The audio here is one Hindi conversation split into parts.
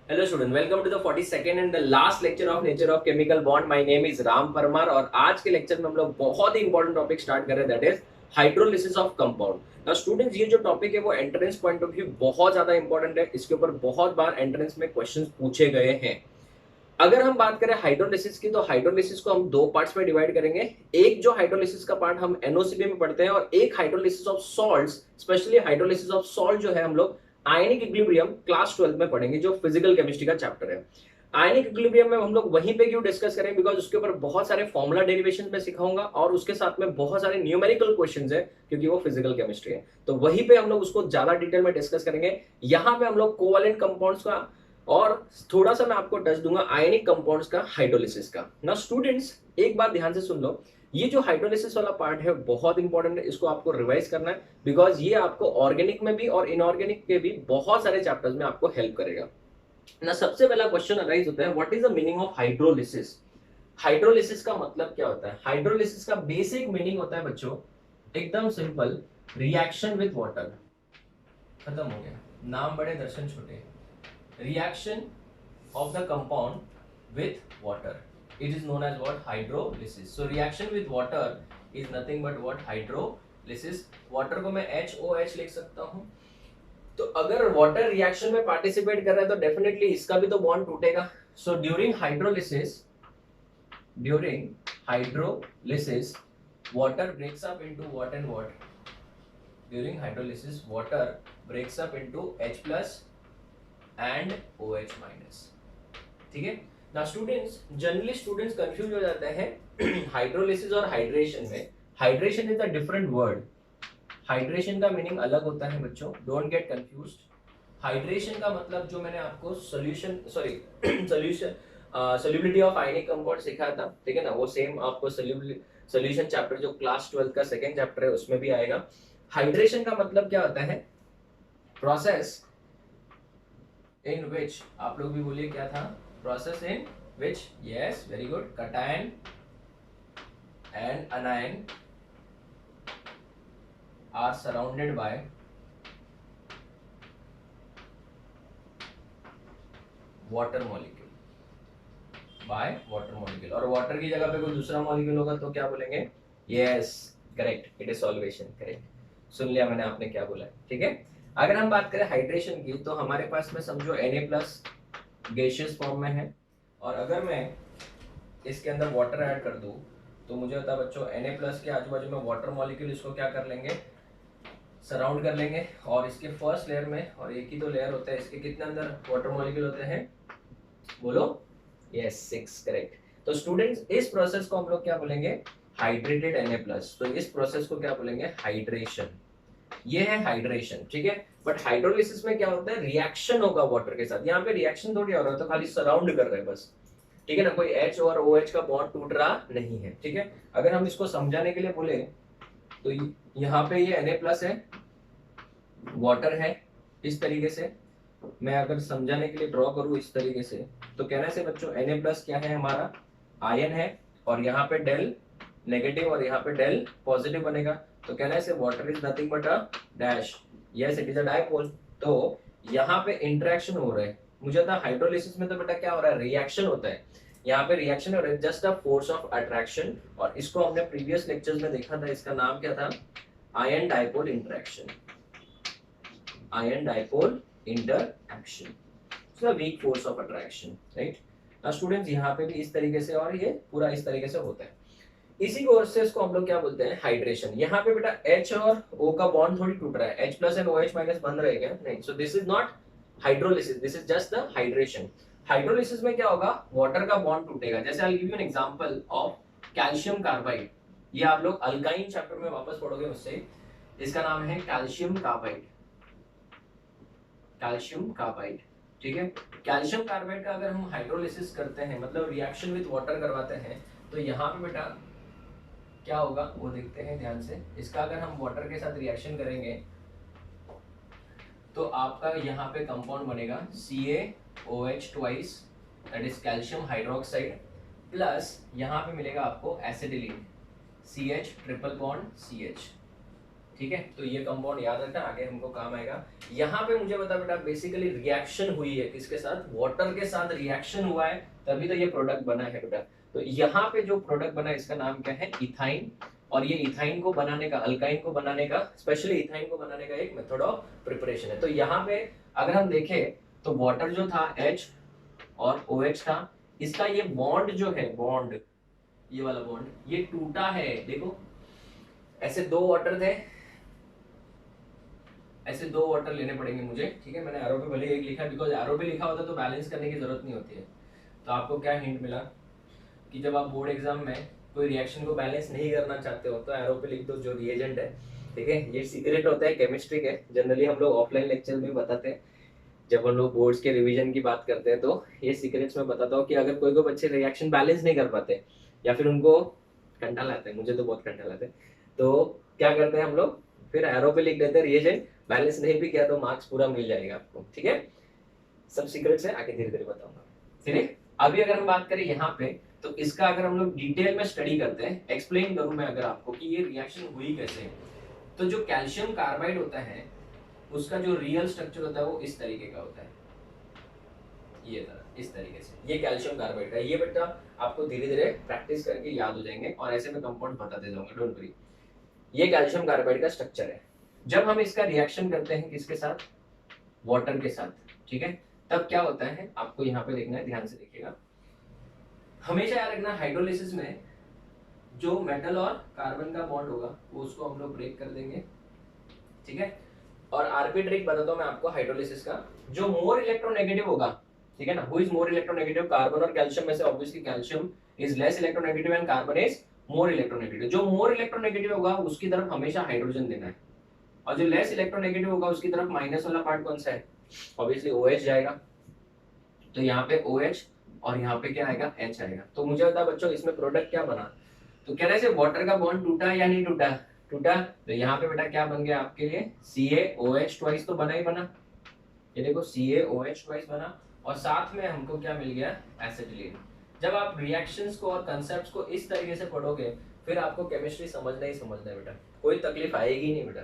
Hello student, welcome to the 42nd and the last lecture of nature of chemical bond. My name is Ram Parmar और आज के लेक्चर में हम लोग बहुत ही इंपॉर्टेंट टॉपिक स्टार्ट कर रहे हैं, that is hydrolysis of compound. Now students, ये जो टॉपिक है वो एंट्रेंस पॉइंट ऑफ व्यू बहुत ज्यादा इंपॉर्टेंट है। इसके ऊपर बहुत बार एंट्रेंस में क्वेश्चंस पूछे गए हैं। अगर हम बात करें हाइड्रोलिसिस की, तो हाइड्रोलिसिस को हम दो पार्ट्स में डिवाइड करेंगे। एक जो हाइड्रोलिसिस का पार्ट हम एनओसीबी में पढ़ते हैं और एक hydrolysis of salts, specially hydrolysis of salt जो है हम लोग आयनिक इक्विलिब्रियम क्लास 12 में पढ़ेंगे, जो फिजिकल केमिस्ट्री का चैप्टर है। आयनिक इक्विलिब्रियम में हम लोग वहीं पे क्यों डिस्कस करें, बिकॉज उसके ऊपर बहुत सारे फॉर्मूला डेरिवेशन में सिखाऊंगा और उसके साथ में बहुत सारे न्यूमेरिकल क्वेश्चंस है, क्योंकि वो फिजिकल केमिस्ट्री है। तो वहीं पे हम लोग उसको ज्यादा डिटेल में डिस्कस करेंगे। यहाँ पे हम लोग कोवैलेंट कंपाउंड्स का और थोड़ा सा मैं आपको टच दूंगा आयनिक कंपाउंड्स का, हाइड्रोलिसिस का। ना स्टूडेंट्स, एक बात ध्यान से सुन लो, ये जो हाइड्रोलिसिस वाला पार्ट है बहुत इंपॉर्टेंट है, इसको आपको रिवाइज करना है, बिकॉज ये आपको ऑर्गेनिक में भी और इनऑर्गेनिक के भी बहुत सारे चैप्टर्स में आपको हेल्प करेगा। ना सबसे पहला क्वेश्चन अराइज होता है, what is the meaning of hydrolysis. Hydrolysis का मतलब क्या होता है? हाइड्रोलिसिस का बेसिक मीनिंग होता है बच्चों, एकदम सिंपल, रिएक्शन विथ वाटर। खत्म हो गया, नाम बड़े दर्शन छोटे। reaction of the compound with water, it is known as what? Hydrolysis. So reaction with water is nothing but what? Hydrolysis. water को मैं HOH लिख सकता हूँ। तो अगर वाटर रिएक्शन में पार्टिसिपेट कर रहा है तो डेफिनेटली इसका भी तो बॉन्ड टूटेगा। So during hydrolysis water breaks up into what and what? During hydrolysis water breaks up into H plus and OH minus. ठीक है ना स्टूडेंट्स, जनरली स्टूडेंट्स कंफ्यूज हो जाते हैं हाइड्रोलिसिस और हाइड्रेशन में। Hydration is a different word. Hydration का मीनिंग अलग होता है बच्चों, डोंट गेट कंफ्यूज्ड। हाइड्रेशन का मतलब जो मैंने आपको solution solubility of ionic compound सिखाया था, ठीक है ना, वो सेम आपको सोल्यूशन चैप्टर जो क्लास 12 का सेकेंड चैप्टर है उसमें भी आएगा। हाइड्रेशन का मतलब क्या होता है? प्रोसेस इन विच, आप लोग भी बोलिए क्या था? Process in which, yes very good, cation and anion are surrounded by water molecule, by water molecule. और वाटर की जगह पे कोई दूसरा मॉलिक्यूल होगा तो क्या बोलेंगे? Yes correct, it is solvation, correct. सुन लिया मैंने आपने क्या बोला, ठीक है। अगर हम बात करें हाइड्रेशन की, तो हमारे पास में समझो Na+ गैसियस फॉर्म में है, और अगर मैं इसके अंदर वाटर ऐड कर दूं तो मुझे होता है बच्चों Na+ के आजू बाजू में वाटर मॉलिक्यूल इसको क्या कर लेंगे? सराउंड कर लेंगे। और इसके फर्स्ट लेयर में, और एक ही तो लेयर होता है, इसके कितने अंदर वाटर मॉलिक्यूल होते हैं? बोलो। Yes 6, correct. तो स्टूडेंट्स, इस प्रोसेस को हम लोग क्या बोलेंगे? Hydrated Na+। तो इस प्रोसेस को क्या बोलेंगे? हाइड्रेशन। ये है हाइड्रेशन, ठीक है। बट हाइड्रोलिसिस में क्या होता है? रिएक्शन होगा वाटर के साथ। यहाँ पे रिएक्शन थोड़ी हो रहा है, तो खाली सराउंड कर रहे हैं बस, ठीक है ना। कोई H और OH का बॉन्ड टूट रहा नहीं है, ठीक है। अगर हम इसको समझाने के लिए बोले तो यहाँ पे ये Na+ है, वाटर है, इस तरीके से मैं अगर समझाने के लिए ड्रॉ करूं इस तरीके से, तो कहने से बच्चों Na+ क्या है? हमारा आयन है, और यहाँ पे डेल नेगेटिव और यहाँ पे डेल पॉजिटिव बनेगा। तो कहने से water is nothing but a dash, yes it is a dipole. तो यहाँ पे इंटरेक्शन हो रहा है। मुझे था हाइड्रोलिसिस में तो बेटा क्या हो रहा है? रिएक्शन होता है। यहाँ पे रिएक्शन हो रहा है, just a force of attraction, और इसको हमने प्रीवियस लेक्चर्स में देखा था, इसका नाम क्या था? Ion dipole interaction. Ion dipole interaction, so weak force of attraction, right. ना स्टूडेंट्स, यहाँ पे भी इस तरीके से और ये पूरा इस तरीके से होता है। इसी प्रोसेस को हम लोग क्या बोलते हैं? हाइड्रेशन। यहाँ पे बेटा H और O का बॉन्ड थोड़ी टूट रहा है, H+ एंड OH- बन रहे क्या? नहीं। सो this is not hydrolysis, this is just the hydration. Hydrolysis में क्या होगा? वाटर का बॉन्ड टूटेगा। जैसे आई give you an example of calcium carbide. ये आप लोग अल्काइन चैप्टर में वापस पढ़ोगे मुझसे। इसका नाम है कैल्शियम कार्बाइड, कैल्शियम कार्बाइड, ठीक है। कैल्शियम कार्बाइड का अगर हम हाइड्रोलिसिस करते हैं, मतलब रिएक्शन विद वाटर करवाते हैं, तो यहाँ पे बेटा क्या होगा वो देखते हैं ध्यान से। इसका अगर हम वाटर के साथ रिएक्शन करेंगे तो आपका यहाँ पे कंपाउंड बनेगा CaOH twice, that is calcium hydroxide, plus यहाँ पे मिलेगा आपको एसिडिलीन CH ट्रिपल बॉन्ड CH, ठीक है, तो ये कंपाउंड याद रखना, आगे हमको काम आएगा। यहाँ पे मुझे बता बेटा, बेसिकली रिएक्शन हुई है किसके साथ, वाटर के साथ रिएक्शन हुआ है, तभी तो ये प्रोडक्ट बना है बेटा। तो यहाँ पे जो प्रोडक्ट बना है इसका नाम क्या है, इथाइन। और ये इथाइन को बनाने का, अल्काइन को बनाने का, स्पेशली इथाइन को बनाने का एक मेथड ऑफ प्रिपरेशन है। तो यहाँ पे अगर हम देखें तो वाटर जो था H और OH था, इसका ये बॉन्ड जो है, बॉन्ड ये वाला बॉन्ड ये टूटा है। देखो ऐसे दो वाटर थे, ऐसे दो वाटर लेने पड़ेंगे मुझे, ठीक है। मैंने एरो पे भले एक लिखा है, बिकॉज एरो पे लिखा होता तो बैलेंस करने की जरूरत नहीं होती है। तो आपको क्या हिंट मिला कि जब आप बोर्ड एग्जाम में कोई रिएक्शन को बैलेंस नहीं करना चाहते हो तो एरो पे लिख दो जो रिएजेंट है, ठीक है। ये सीक्रेट होता है केमिस्ट्री के, जनरली हम लोग ऑफलाइन लेक्चर में बताते हैं जब हम लोग बोर्ड्स के रिवीजन की बात करते हैं, तो ये सीक्रेट्स में बताता हूँ कि अगर कोई बच्चे रिएक्शन बैलेंस नहीं कर पाते या फिर उनको कंटाल आता है, मुझे तो बहुत कंटाल आता है, तो क्या करते हैं हम लोग, फिर एरो पे लिख देते हैं रिएजेंट, बैलेंस नहीं भी किया तो मार्क्स पूरा मिल जाएगा आपको, ठीक है। सब सीक्रेट्स है, आगे धीरे धीरे बताऊंगा, ठीक है। अभी अगर हम बात करें यहाँ पे, तो इसका अगर हम लोग डिटेल में स्टडी करते हैं, एक्सप्लेन करूं मैं अगर आपको कि ये रिएक्शन हुई कैसे। तो जो कैल्शियम कार्बाइड होता है उसका जो रियल स्ट्रक्चर होता है वो इस तरीके का होता है, ये तरह इस तरीके से, ये कैल्शियम कार्बाइड का। ये बेटा आपको धीरे धीरे प्रैक्टिस करके याद हो जाएंगे और ऐसे में कंपाउंड बताते जाऊंगा, डोंट वरी। ये कैल्शियम कार्बाइड का स्ट्रक्चर है। जब हम इसका रिएक्शन करते हैं किसके साथ, वाटर के साथ, ठीक है, तब क्या होता है आपको यहाँ पे देखना है, ध्यान से देखिएगा। हमेशा याद रखना हाइड्रोलिसिस में जो मेटल और कार्बन का बॉन्ड होगा वो उसको हम लोग ब्रेक कर देंगे, ठीक है। और आरपी ट्रिक बताता हूं मैं आपको हाइड्रोलिसिस का, जो मोर इलेक्ट्रोनेगेटिव होगा, ठीक है ना, who is more electronegative, carbon और कैल्शियम में से obviously calcium is less electronegative and carbon is more electronegative. जो मोर इलेक्ट्रोनेगेटिव होगा उसकी तरफ हमेशा हाइड्रोजन देना है, और जो लेस इलेक्ट्रोनेगेटिव होगा उसकी तरफ माइनस वाला पार्ट कौन सा है, ऑब्वियसली OH जाएगा। तो यहाँ पे OH और यहाँ पे क्या आएगा, H आएगा। तो मुझे बता बच्चों इसमें प्रोडक्ट क्या बना, तो कह रहे से वाटर का बॉन्ड टूटा या नहीं टूटा, टूटा। तो यहाँ पे बेटा क्या बन गया आपके लिए, CaOH ट्वाइस तो बना ही बना, ये देखो CaOH ट्वाइस बना, और साथ में हमको क्या मिल गया, एसिटिलीन। जब आप रिएक्शंस को और कंसेप्ट्स को इस तरीके से पढ़ोगे फिर आपको केमिस्ट्री समझना ही समझना है बेटा, कोई तकलीफ आएगी नहीं बेटा,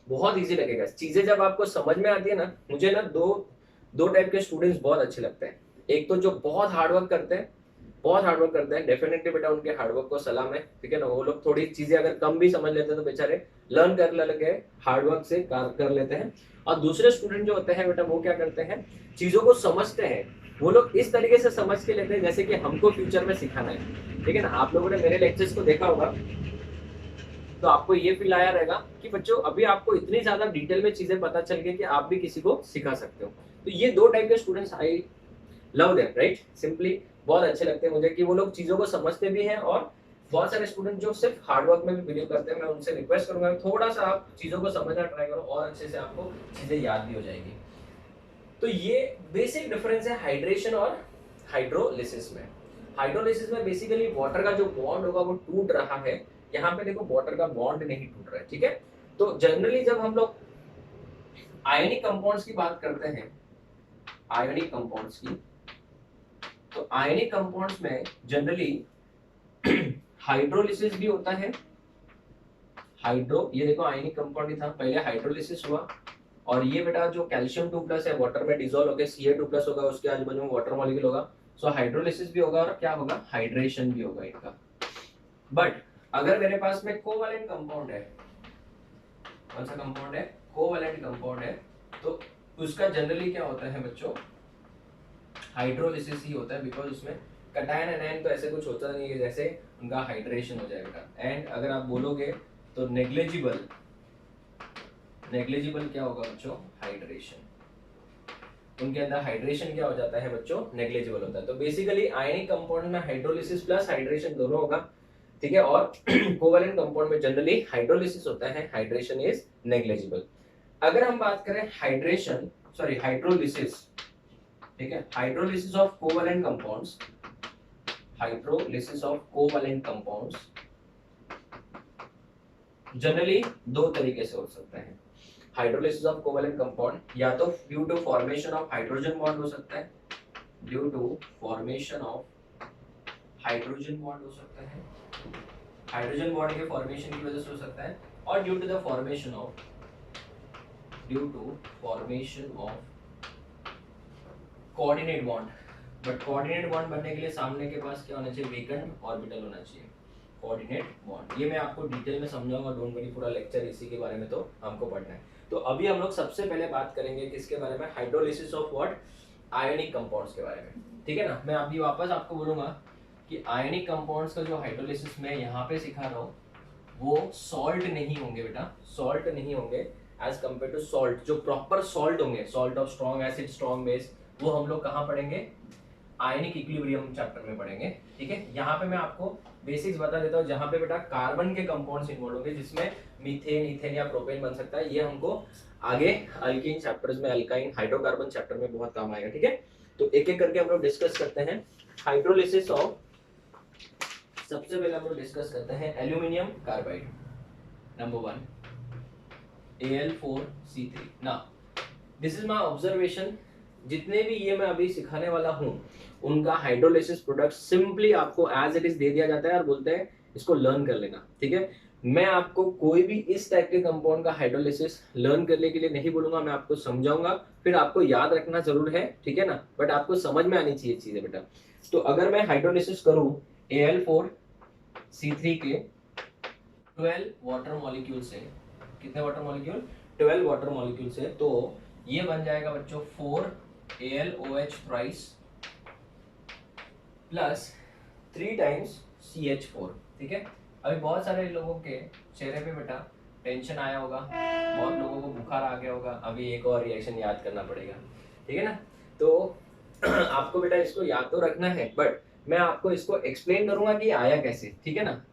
बहुत इजी लगेगा। चीजें जब आपको समझ में आती है ना, मुझे ना दो टाइप के स्टूडेंट्स बहुत अच्छे लगते हैं। एक तो जो बहुत हार्डवर्क करते हैं, बहुत हार्डवर्क करते हैं, डेफिनेटली बेटा उनके हार्डवर्क को सलाम है, ठीक है ना। वो लोग थोड़ी चीजें अगर कम भी समझ लेते हैं तो बेचारे लर्न कर लगे, हार्डवर्क से कर लेते हैं। और दूसरे स्टूडेंट जो होते हैं बेटा वो क्या करते हैं, चीजों को समझते हैं, वो लोग इस तरीके से समझ के लेते हैं जैसे कि हमको फ्यूचर में सिखाना है, ठीक है ना। आप लोगों ने मेरे लेक्चर्स को देखा होगा तो आपको ये फील आया रहेगा कि बच्चों अभी आपको इतनी ज्यादा डिटेल में चीजें पता चल गई कि आप भी किसी को सिखा सकते हो। तो ये दो टाइप के students I love them, right, simply बहुत अच्छे लगते हैं मुझे कि वो लोग चीजों को समझते भी हैं, और बहुत सारे स्टूडेंट जो सिर्फ हार्डवर्क में भी बिलीव करते हैं, मैं उनसे रिक्वेस्ट करूंगा थोड़ा सा आप चीजों को समझना ट्राई करो और अच्छे से आपको चीजें याद भी हो जाएगी। तो ये बेसिक डिफरेंस है हाइड्रेशन और हाइड्रोलिसिस में। हाइड्रोलिसिस में बेसिकली वाटर का जो बॉन्ड होगा वो टूट रहा है, यहाँ पे देखो वाटर का बॉन्ड नहीं टूट रहा है, ठीक है। तो जनरली जब हम लोग आयनिक कंपाउंड्स की बात करते हैं, आयनिक कंपाउंड्स की, तो आयनिक कंपाउंड्स में जनरली हाइड्रोलिसिस भी होता है। ये देखो आयनिक कंपाउंड ही था, पहले हाइड्रोलिसिस हुआ, और ये बेटा जो कैल्शियम 2+ है वाटर में डिसॉल्व होकर Ca2+ होगा, उसके आजू बाजू में वाटर मॉलिक्यूल होगा, सो हाइड्रोलिसिस भी होगा और क्या होगा, हाइड्रेशन भी होगा इनका। बट अगर मेरे पास में कोवैलेंट कंपाउंड है, कौन सा कंपाउंड है, कोवैलेंट कंपाउंड है, तो उसका जनरली क्या होता है बच्चों, हाइड्रोलिसिस ही होता है, बिकॉज उसमें कटायन एनायन तो ऐसे कुछ होता नहीं है जैसे उनका हाइड्रेशन हो जाएगा। एंड अगर आप बोलोगे तो नेग्लिजिबल क्या होगा बच्चों, हाइड्रेशन, उनके अंदर हाइड्रेशन क्या हो जाता है बच्चों, नेग्लिजिबल होता है। तो बेसिकली आयनिक कंपाउंड में हाइड्रोलिसिस प्लस हाइड्रेशन दोनों होगा, ठीक है। और कोवैलेंट कंपाउंड में जनरली हाइड्रोलिसिस होता है, हाइड्रेशन इज नेग्लिजिबल। अगर हम बात करें हाइड्रोलिसिस, ठीक है, hydrolysis of covalent compounds, hydrolysis of covalent compounds generally दो तरीके से हो सकता है। हाइड्रोलिसिस ऑफ कोवैलेंट कंपाउंड या तो due to formation of hydrogen bond हो सकता है, due to formation of hydrogen bond हो सकता है, हाइड्रोजन बॉन्ड के फॉर्मेशन की वजह से हो सकता है, और due to formation of coordinate bond. But coordinate bond बनने के लिए सामने के पास क्या होना चाहिए, वेकेंट ऑर्बिटल होना चाहिए, कोऑर्डिनेट बॉन्ड। ये मैं आपको डिटेल में समझाऊंगा, डोंट वरी, पूरा लेक्चर इसी के बारे में तो हमको पढ़ना है। तो अभी हम लोग सबसे पहले बात करेंगे किसके बारे में, hydrolysis of what, ionic compounds के बारे में, ठीक है ना। मैं अभी वापस आपको बोलूंगा कि आयोनिक कंपाउंड्स का जो हाइड्रोलिसिस मैं यहाँ पे सिखा रहा हूँ वो सॉल्ट नहीं होंगे बेटा, सॉल्ट नहीं होंगे एज कम्पेयर टू सॉल्ट। जो प्रॉपर सॉल्ट होंगे, salt of strong acid, strong base, वो हम लोग कहाँ पढ़ेंगे, आयनिक इक्विलिब्रियम चैप्टर में पढ़ेंगे, ठीक है। यहाँ पे मैं आपको बेसिक्स बता देता हूँ, जहाँ पे बेटा कार्बन के कंपाउंड्स इन्वॉल्व होंगे, जिसमें मीथेन, इथेन या प्रोपेन बन सकता है। ये हमको आगे अल्कीन चैप्टर्स में, अल्काइन हाइड्रोकार्बन चैप्टर में बहुत काम आएगा, ठीक है। तो एक एक करके हम लोग डिस्कस करते हैं हाइड्रोलिसिस ऑफ। सबसे पहले हम लोग डिस्कस करते हैं एल्यूमिनियम कार्बाइड, नंबर 1 Al4C3। ना दिस इज माय ऑब्जर्वेशन, जितने भी ये मैं अभी सिखाने वाला हूँ उनका हाइड्रोलिसिस प्रोडक्ट सिंपली आपको एज इट इज दे दिया जाता है और बोलते हैं इसको लर्न कर लेना, ठीक है। मैं आपको कोई भी इस टाइप के कंपाउंड का हाइड्रोलिसिस लर्न करने के लिए नहीं बोलूंगा, मैं आपको समझाऊंगा, फिर आपको याद रखना जरूर है, ठीक है ना, बट आपको समझ में आनी चाहिए चीजें बेटा। तो अगर मैं हाइड्रोलिसिस करूं Al4C3 के 12 वाटर मॉलिक्यूल से, कितने वाटर मॉलिक्यूल, 12 वाटर मॉलिक्यूल से, तो ये बन जाएगा बच्चों 4AlOH thrice plus 3 times CH4, ठीक है। अभी बहुत सारे लोगों के चेहरे पे बेटा टेंशन आया होगा, बहुत लोगों को बुखार आ गया होगा, अभी एक और रिएक्शन याद करना पड़ेगा, ठीक है ना। तो आपको बेटा इसको याद तो रखना है, बट मैं आपको इसको एक्सप्लेन करूंगा कि आया कैसे, ठीक है ना।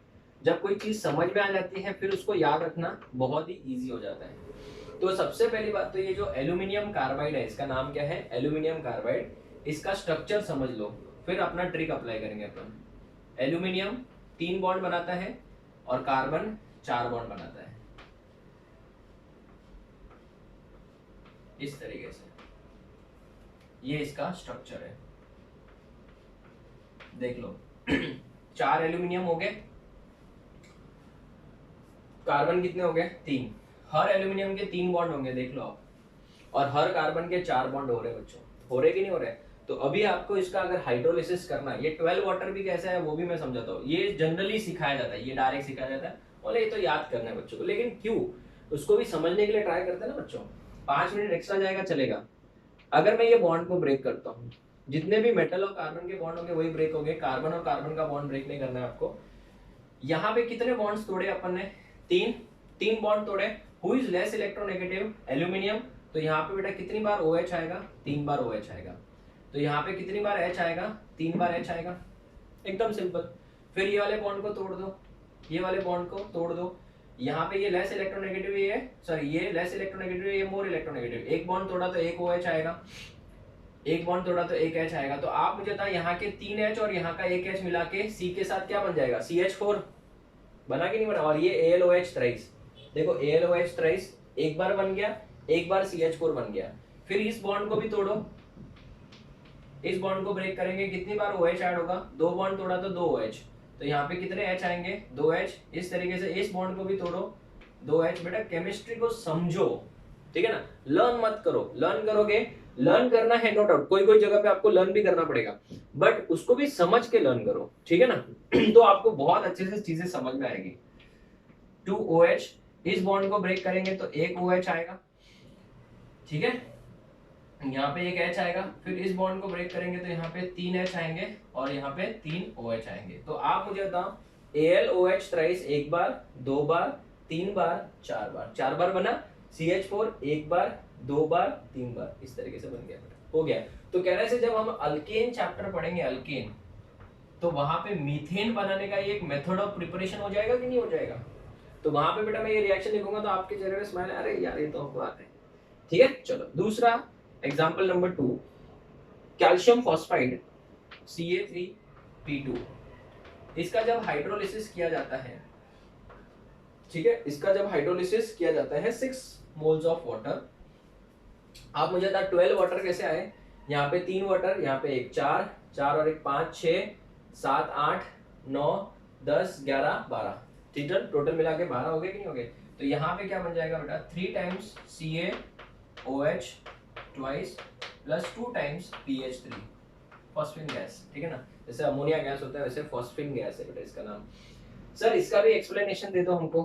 जब कोई चीज समझ में आ जाती है फिर उसको याद रखना बहुत ही ईजी हो जाता है। तो सबसे पहली बात तो ये जो एल्यूमिनियम कार्बाइड है, इसका नाम क्या है, एल्यूमिनियम कार्बाइड। इसका स्ट्रक्चर समझ लो, फिर अपना ट्रिक अप्लाई करेंगे अपन। एल्यूमिनियम 3 बॉन्ड बनाता है और कार्बन 4 बॉन्ड बनाता है, इस तरीके से। ये इसका स्ट्रक्चर है, देख लो। 4 एल्यूमिनियम हो गए, कार्बन कितने हो गए, 3। हर एल्यूमिनियम के 3 बॉन्ड होंगे, देख लो आप, और हर कार्बन के 4 बॉन्ड हो रहे हैं बच्चों, हो रहे कि नहीं हो रहे। तो अभी आपको इसका अगर हाइड्रोलिसिस करना है, ये 12 वाटर भी कैसा है वो भी मैं समझाता हूँ। ये जनरली सिखाया जाता है, ये डायरेक्ट सिखाया जाता है, बोले ये तो याद करना है बच्चों को, लेकिन क्यों, उसको भी समझने के लिए ट्राई करते हैं ना बच्चों। 5 मिनट एक्स्ट्रा जाएगा चलेगा। अगर मैं ये बॉन्ड को ब्रेक करता हूँ, जितने भी मेटल और कार्बन के बॉन्ड होंगे वही ब्रेक हो गए, कार्बन और कार्बन का बॉन्ड ब्रेक नहीं करना है आपको। यहाँ पे कितने बॉन्ड्स तोड़े अपन ने, 3 बॉन्ड तोड़े। Who is less electronegative, aluminium. तो यहाँ पे बेटा कितनी बार OH आएगा, 3 बार OH आएगा। तो यहाँ पे कितनी बार H आएगा, 3 बार H आएगा, एकदम सिंपल। फिर ये वाले बॉन्ड को तोड़ दो, ये वाले बॉन्ड को तोड़ दो। यहाँ पे ये लेस इलेक्ट्रोनेगेटिव है, सॉरी ये लेस इलेक्ट्रोनेगेटिव है, ये मोर इलेक्ट्रोनेगेटिव। एक बॉन्ड तोड़ा तो एक OH आएगा, एक बॉन्ड तोड़ा तो एक H आएगा। तो आप मुझे बताएं यहाँ के 3 H और यहाँ का एक H मिला के C के साथ क्या बन जाएगा, CH4 बना कि नहीं बना। और ये AlOH थ्राइस, देखो AlOH थ्राइस एक बार बन गया, एक बार CH4 बन गया। फिर इस बॉन्ड को भी तोड़ो, इस बॉन्ड को ब्रेक करेंगे, कितनी बार OH ऐड होगा, 2 बॉन्ड तोड़ा तो 2 OH। तो यहाँ पे कितने H आएंगे, 2 H। इस तरीके से इस बॉन्ड को भी तोड़ो, 2 H। बेटा केमिस्ट्री को समझो, ठीक है ना, लर्न मत करो। लर्न करोगे, लर्न करना है नो डाउट, कोई कोई जगह पे आपको लर्न भी करना पड़ेगा, बट उसको भी समझ के लर्न करो, ठीक है ना। तो आपको बहुत अच्छे से चीजें समझ में आएगी। 2 OH, इस बॉन्ड को ब्रेक करेंगे तो एक OH आएगा, ठीक है, यहाँ पे एक H आएगा। फिर इस बॉन्ड को ब्रेक करेंगे तो यहाँ पे 3 H आएंगे और यहाँ पे 3 OH आएंगे। तो आप मुझे बताओ AlOH थ्राइस एक बार, 2 बार, 3 बार, 4 बार, 4 बार बना। CH4 एक बार, 2 बार, 3 बार, इस तरीके से बन गया, हो गया। तो कहने से जब हम अल्केन चैप्टर पढ़ेंगे, अल्केन, तो वहां पे मीथेन बनाने का एक मेथड ऑफ प्रिपरेशन हो जाएगा कि नहीं हो जाएगा। तो वहां पे बेटा मैं ये रिएक्शन लिखूंगा तो आपके चेहरे पे स्माइल, अरे यार ये तो बात है, ठीक है। चलो दूसरा example number 2, calcium phosphide Ca3P2। इसका जब हाइड्रोलिसिस किया जाता है, ठीक है, इसका जब हाइड्रोलिसिस किया जाता है 6 मोल्स ऑफ वाटर। आप मुझे बता 12 वाटर कैसे आए, यहाँ पे 3 वाटर, यहाँ पे एक 4, 4 और एक 5, 6, 7, 8, 9, 10, 11, 12, ठीक है, टोटल मिला के 12 हो गए कि नहीं हो गए। तो यहाँ पे क्या बन जाएगा बेटा, 3 times CaOH twice plus 2 times PH3 phosphine gas, ठीक है ना। जैसे अमोनिया गैस होता है वैसे फॉस्फिन गैस है बेटा इसका नाम। सर इसका भी एक्सप्लेनेशन दे दो हमको,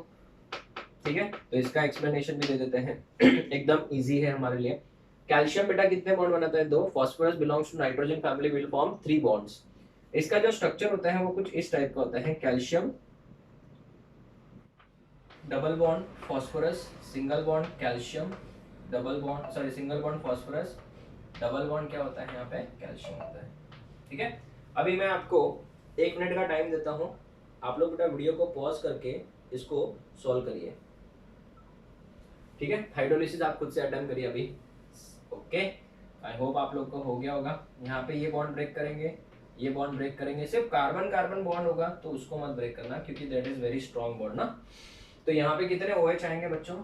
ठीक है, तो इसका एक्सप्लेनेशन भी दे देते हैं एकदम इजी है हमारे लिए। कैल्शियम बेटा कितने बॉन्ड बनाता है, 2। Phosphorus belongs to nitrogen family, will form 3 bonds. इसका जो स्ट्रक्चर होता है वो कुछ इस टाइप का होता है, calcium double bond phosphorus, single bond calcium, double bond sorry single bond phosphorus, double bond क्या होता है यहाँ पे, कैल्शियम होता है, ठीक है। अभी मैं आपको 1 मिनट का टाइम देता हूँ, आप लोग बेटा वीडियो को पॉज करके इसको सॉल्व करिए, ठीक है। हाइड्रोलिसिस आप खुद से अटेम्प्ट करिए अभी, ओके। आई होप आप लोग को हो गया होगा। यहाँ पे ये बॉन्ड ब्रेक करेंगे, ये बॉन्ड ब्रेक करेंगे, सिर्फ कार्बन कार्बन बॉन्ड होगा तो उसको मत ब्रेक करना क्योंकि that is very strong bond ना। तो यहाँ पे कितने OH आएंगे बच्चों,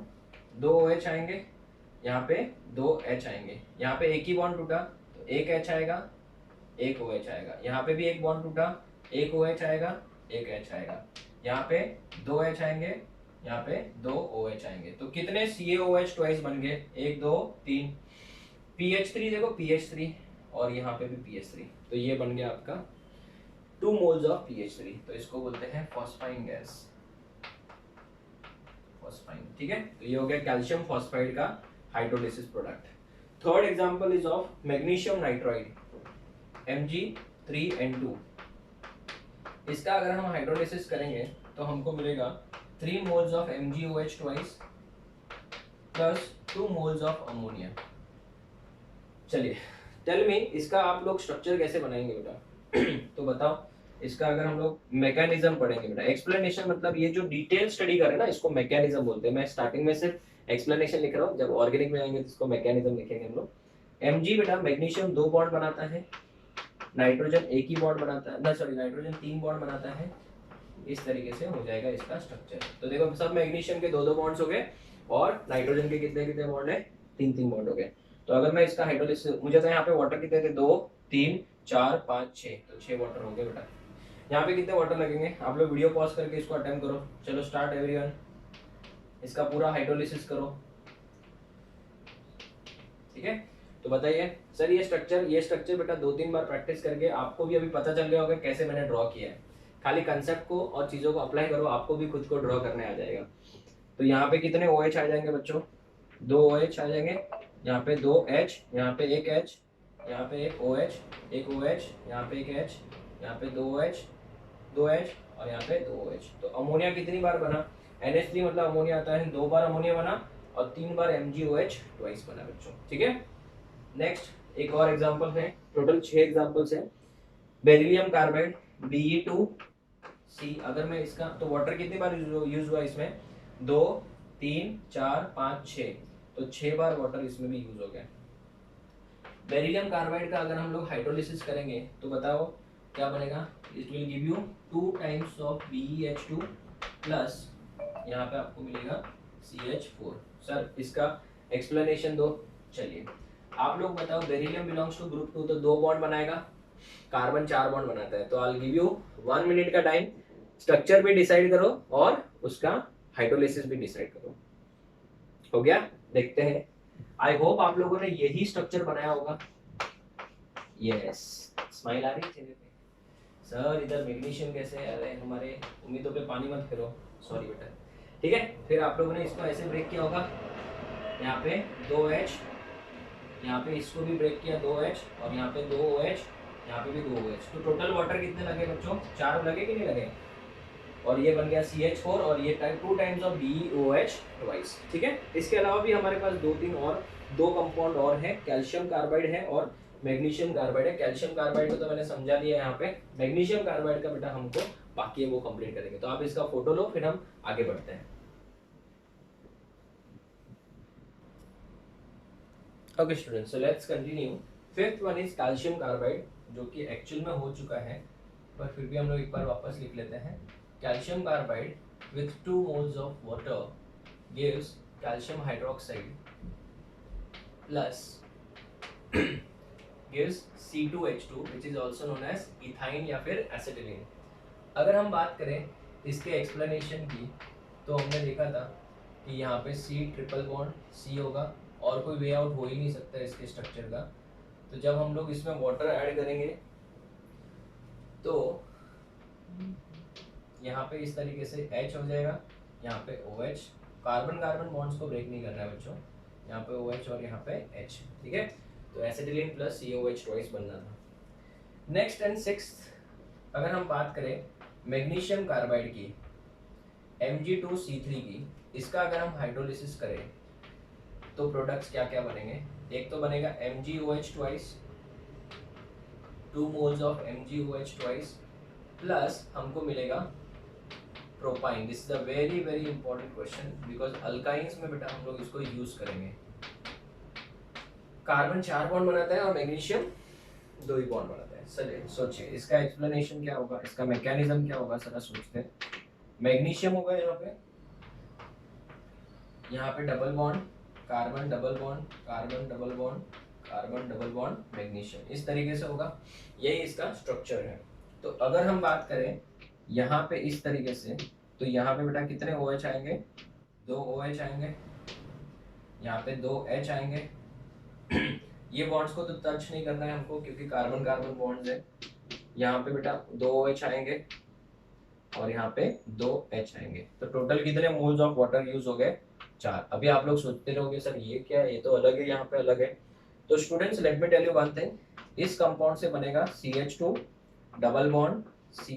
2 OH आएंगे, यहाँ पे 2 H आएंगे। यहाँ पे एक ही बॉन्ड टूटा तो 1 H आएगा, 1 OH आएगा। यहाँ पे भी एक बॉन्ड टूटा, 1 OH आएगा, 1 H आएगा। यहाँ पे 2 H आएंगे, यहाँ पे 2 OH आएंगे। तो कितने CaOH ट्वाइस बन गए, 1 2 3। PH3 देखो, PH3 और यहाँ पे भी PH3, तो ये बन गया आपका 2 मोल्स ऑफ PH3। तो इसको बोलते हैं फॉस्फाइन गैस, फॉस्फाइन, ठीक है। तो ये हो गया कैल्शियम फॉस्फाइड का hydrolysis product. Third example is of magnesium nitride Mg3N2। इसका अगर हम हाइड्रोलिसिस करेंगे तो हमको मिलेगा 3 moles of MgOH twice plus 2 moles of ammonia. चलिए टेल मी इसका आप लोग स्ट्रक्चर कैसे बनाएंगे बेटा तो बताओ, इसका अगर हम लोग मैकेनिज्म पढ़ेंगे बेटा, एक्सप्लेनेशन मतलब ये जो डिटेल स्टडी करें ना इसको मैकेनिज्म बोलते हैं। मैं स्टार्टिंग में सिर्फ एक्सप्लेनेशन लिख रहा हूँ, जब ऑर्गेनिक में आएंगे तो इसको मैकेनिज्म लिखेंगे हम लोग। Mg बेटा मैग्नीशियम 2 बॉन्ड बनाता है, नाइट्रोजन एक ही बॉन्ड बनाता है ना, सॉरी नाइट्रोजन 3 बॉन्ड बनाता है। इस तरीके से हो जाएगा इसका स्ट्रक्चर। तो देखो सब मैग्नीशियम के 2 बॉन्ड्स हो गए और नाइट्रोजन के कितने कितने बॉन्ड है, 3 बॉन्ड हो गए। तो अगर मैं इसका हाइड्रोलिसिस, मुझे तो यहाँ पे वाटर कितने थे, 2 3 4 5 6, तो 6 वाटर हो गए बेटा। यहाँ पे कितने वाटर लगेंगे, आप लोग वीडियो पॉज करके इसको अटेम्प्ट करो। चलो स्टार्ट एवरीवन, इसका पूरा हाइड्रोलिसिस करो, ठीक है। तो बताइए सर ये स्ट्रक्चर बेटा 2-3 बार प्रैक्टिस करके आपको भी अभी पता चल गया होगा कैसे मैंने ड्रॉ किया है। खाली कंसेप्ट को और चीजों को अप्लाई करो, आपको भी खुद को ड्रॉ करने आ जाएगा। तो यहाँ पे कितने OH आ जाएंगे बच्चों, 2 OH आ जाएंगे, यहाँ पे 2 H, यहाँ पे 1 H, यहाँ पे 1 OH, 1 OH, यहाँ पे 1 H, यहाँ पे 2 H, 2 H और यहाँ पे 2 OH। तो अमोनिया कितनी बार बना, NH3 मतलब अमोनिया आता है, 2 बार अमोनिया बना और 3 बार MgOH ट्वाइस बना बच्चों, ठीक है। नेक्स्ट एक और एग्जांपल है, टोटल 6 एग्जांपल्स हैं। बेरिलियम कार्बाइड Be2C, अगर मैं इसका तो वाटर कितनी बार यूज हुआ इसमें, 2 3 4 5 6, तो 6 बार वाटर इसमें भी यूज हो गया। बेरिलियम कार्बाइड का अगर हम लोग हाइड्रोलिसिस करेंगे तो बताओ क्या बनेगा, it will give you 2 times of BeH2 plus यहाँ पे आपको मिलेगा CH4। सर इसका एक्सप्लेनेशन दो। चलिए आप लोग बताओ, बेरिलियम बिलोंग्स टू ग्रुप 2, तो 2 बॉन्ड बनाएगा, कार्बन 4 बॉन्ड बनाता है। तो I will give you 1 minute का टाइम, स्ट्रक्चर भी डिसाइड करो और उसका हाइड्रोलिसिस भी डिसाइड करो। हो गया, देखते हैं। आई होप आप लोगों ने यही स्ट्रक्चर बनाया होगा। यस, स्माइल आ रही है चेहरे पे। सर इधर मैग्नीशियम कैसे है, अरे हमारे उम्मीदों पे पानी मत फेरो, सॉरी बेटा, ठीक है। फिर आप लोगों ने इसको ऐसे ब्रेक किया होगा, यहाँ पे 2H, यहाँ पे इसको भी ब्रेक किया 2H और यहाँ पे 2OH, यहाँ पे भी 2OH। तो टोटल वाटर कितने लगे बच्चों, 4 लगे कि नहीं लगे, और ये बन गया CH4 और ये 2 टाइम्स ऑफ BeOH ट्वाइस, ठीक है। इसके अलावा भी हमारे पास 2-3 और 2 कंपाउंड और है, कैल्शियम कार्बाइड है और मैग्नीशियम कार्बाइड है। कैल्शियम कार्बाइड को तो मैंने समझा दिया यहाँ पे, मैग्नीशियम कार्बाइड का बेटा हमको बाकी है वो कंप्लीट करेंगे। तो आप इसका फोटो लो, फिर हम आगे बढ़ते हैं। Okay students, so let's continue. Fifth one is calcium carbide, जो कि एक्चुअल में हो चुका है पर फिर भी हम लोग एक बार वापस लिख लेते हैं। Calcium carbide with 2 moles of water gives calcium hydroxide plus gives C2H2 which is also known as ethyne या फिर एसिटिलीन। अगर हम बात करें इसके एक्सप्लेनेशन की तो हमने देखा था कि यहाँ पे C ट्रिपल बॉन्ड C होगा, और कोई वे आउट हो ही नहीं सकता इसके स्ट्रक्चर का। तो जब हम लोग इसमें वाटर ऐड करेंगे तो यहाँ पे इस तरीके से H हो जाएगा, यहाँ पे OH, कार्बन कार्बन बॉन्ड्स को ब्रेक नहीं करना है बच्चों, यहाँ पे OH और यहाँ पे H, ठीक है। तो एसिटिलीन प्लस COH ट्वाइस बनना था। नेक्स्ट एंड सिक्स्थ, अगर हम बात करें मैग्नीशियम कार्बाइड की Mg2C3 की, इसका अगर हम हाइड्रोलिसिस करें तो प्रोडक्ट्स क्या क्या बनेंगे। एक तो बनेगा MgOH twice, 2 moles of MgOH twice, plus हमको मिलेगा propyne. This is a very very important question because alkynes में बेटा हम लोग इसको यूज करेंगे। कार्बन 4 बॉन्ड बनाता है और मैग्नीशियम 2 ही बॉन्ड बनाता है। चलिए सोचिए इसका एक्सप्लेनेशन क्या होगा, इसका मैकेनिज्म क्या होगा, जरा सोचते हैं। मैग्नीशियम होगा यहाँ पे double bond, carbon double bond, carbon double bond, carbon double bond, magnesium, इस तरीके से होगा। यही इसका स्ट्रक्चर है। तो अगर हम बात करें यहाँ पे इस तरीके से, तो यहाँ पे बेटा कितने OH आएंगे, 2 OH आएंगे, यहाँ पे 2 H आएंगे। ये बॉन्ड्स को तो टच नहीं करना है हमको क्योंकि कार्बन कार्बन बॉन्ड्स है। यहाँ पे बेटा 2 OH आएंगे और यहाँ पे 2 H आएंगे। तो टोटल कितने मोल्स ऑफ वाटर यूज हो गए, 4। अभी आप लोग सोचते रहोगे सर ये क्या है, ये तो अलग है, यहाँ पे अलग है। तो students let me tell you one thing, इस कंपाउंड से बनेगा CH2 double bond C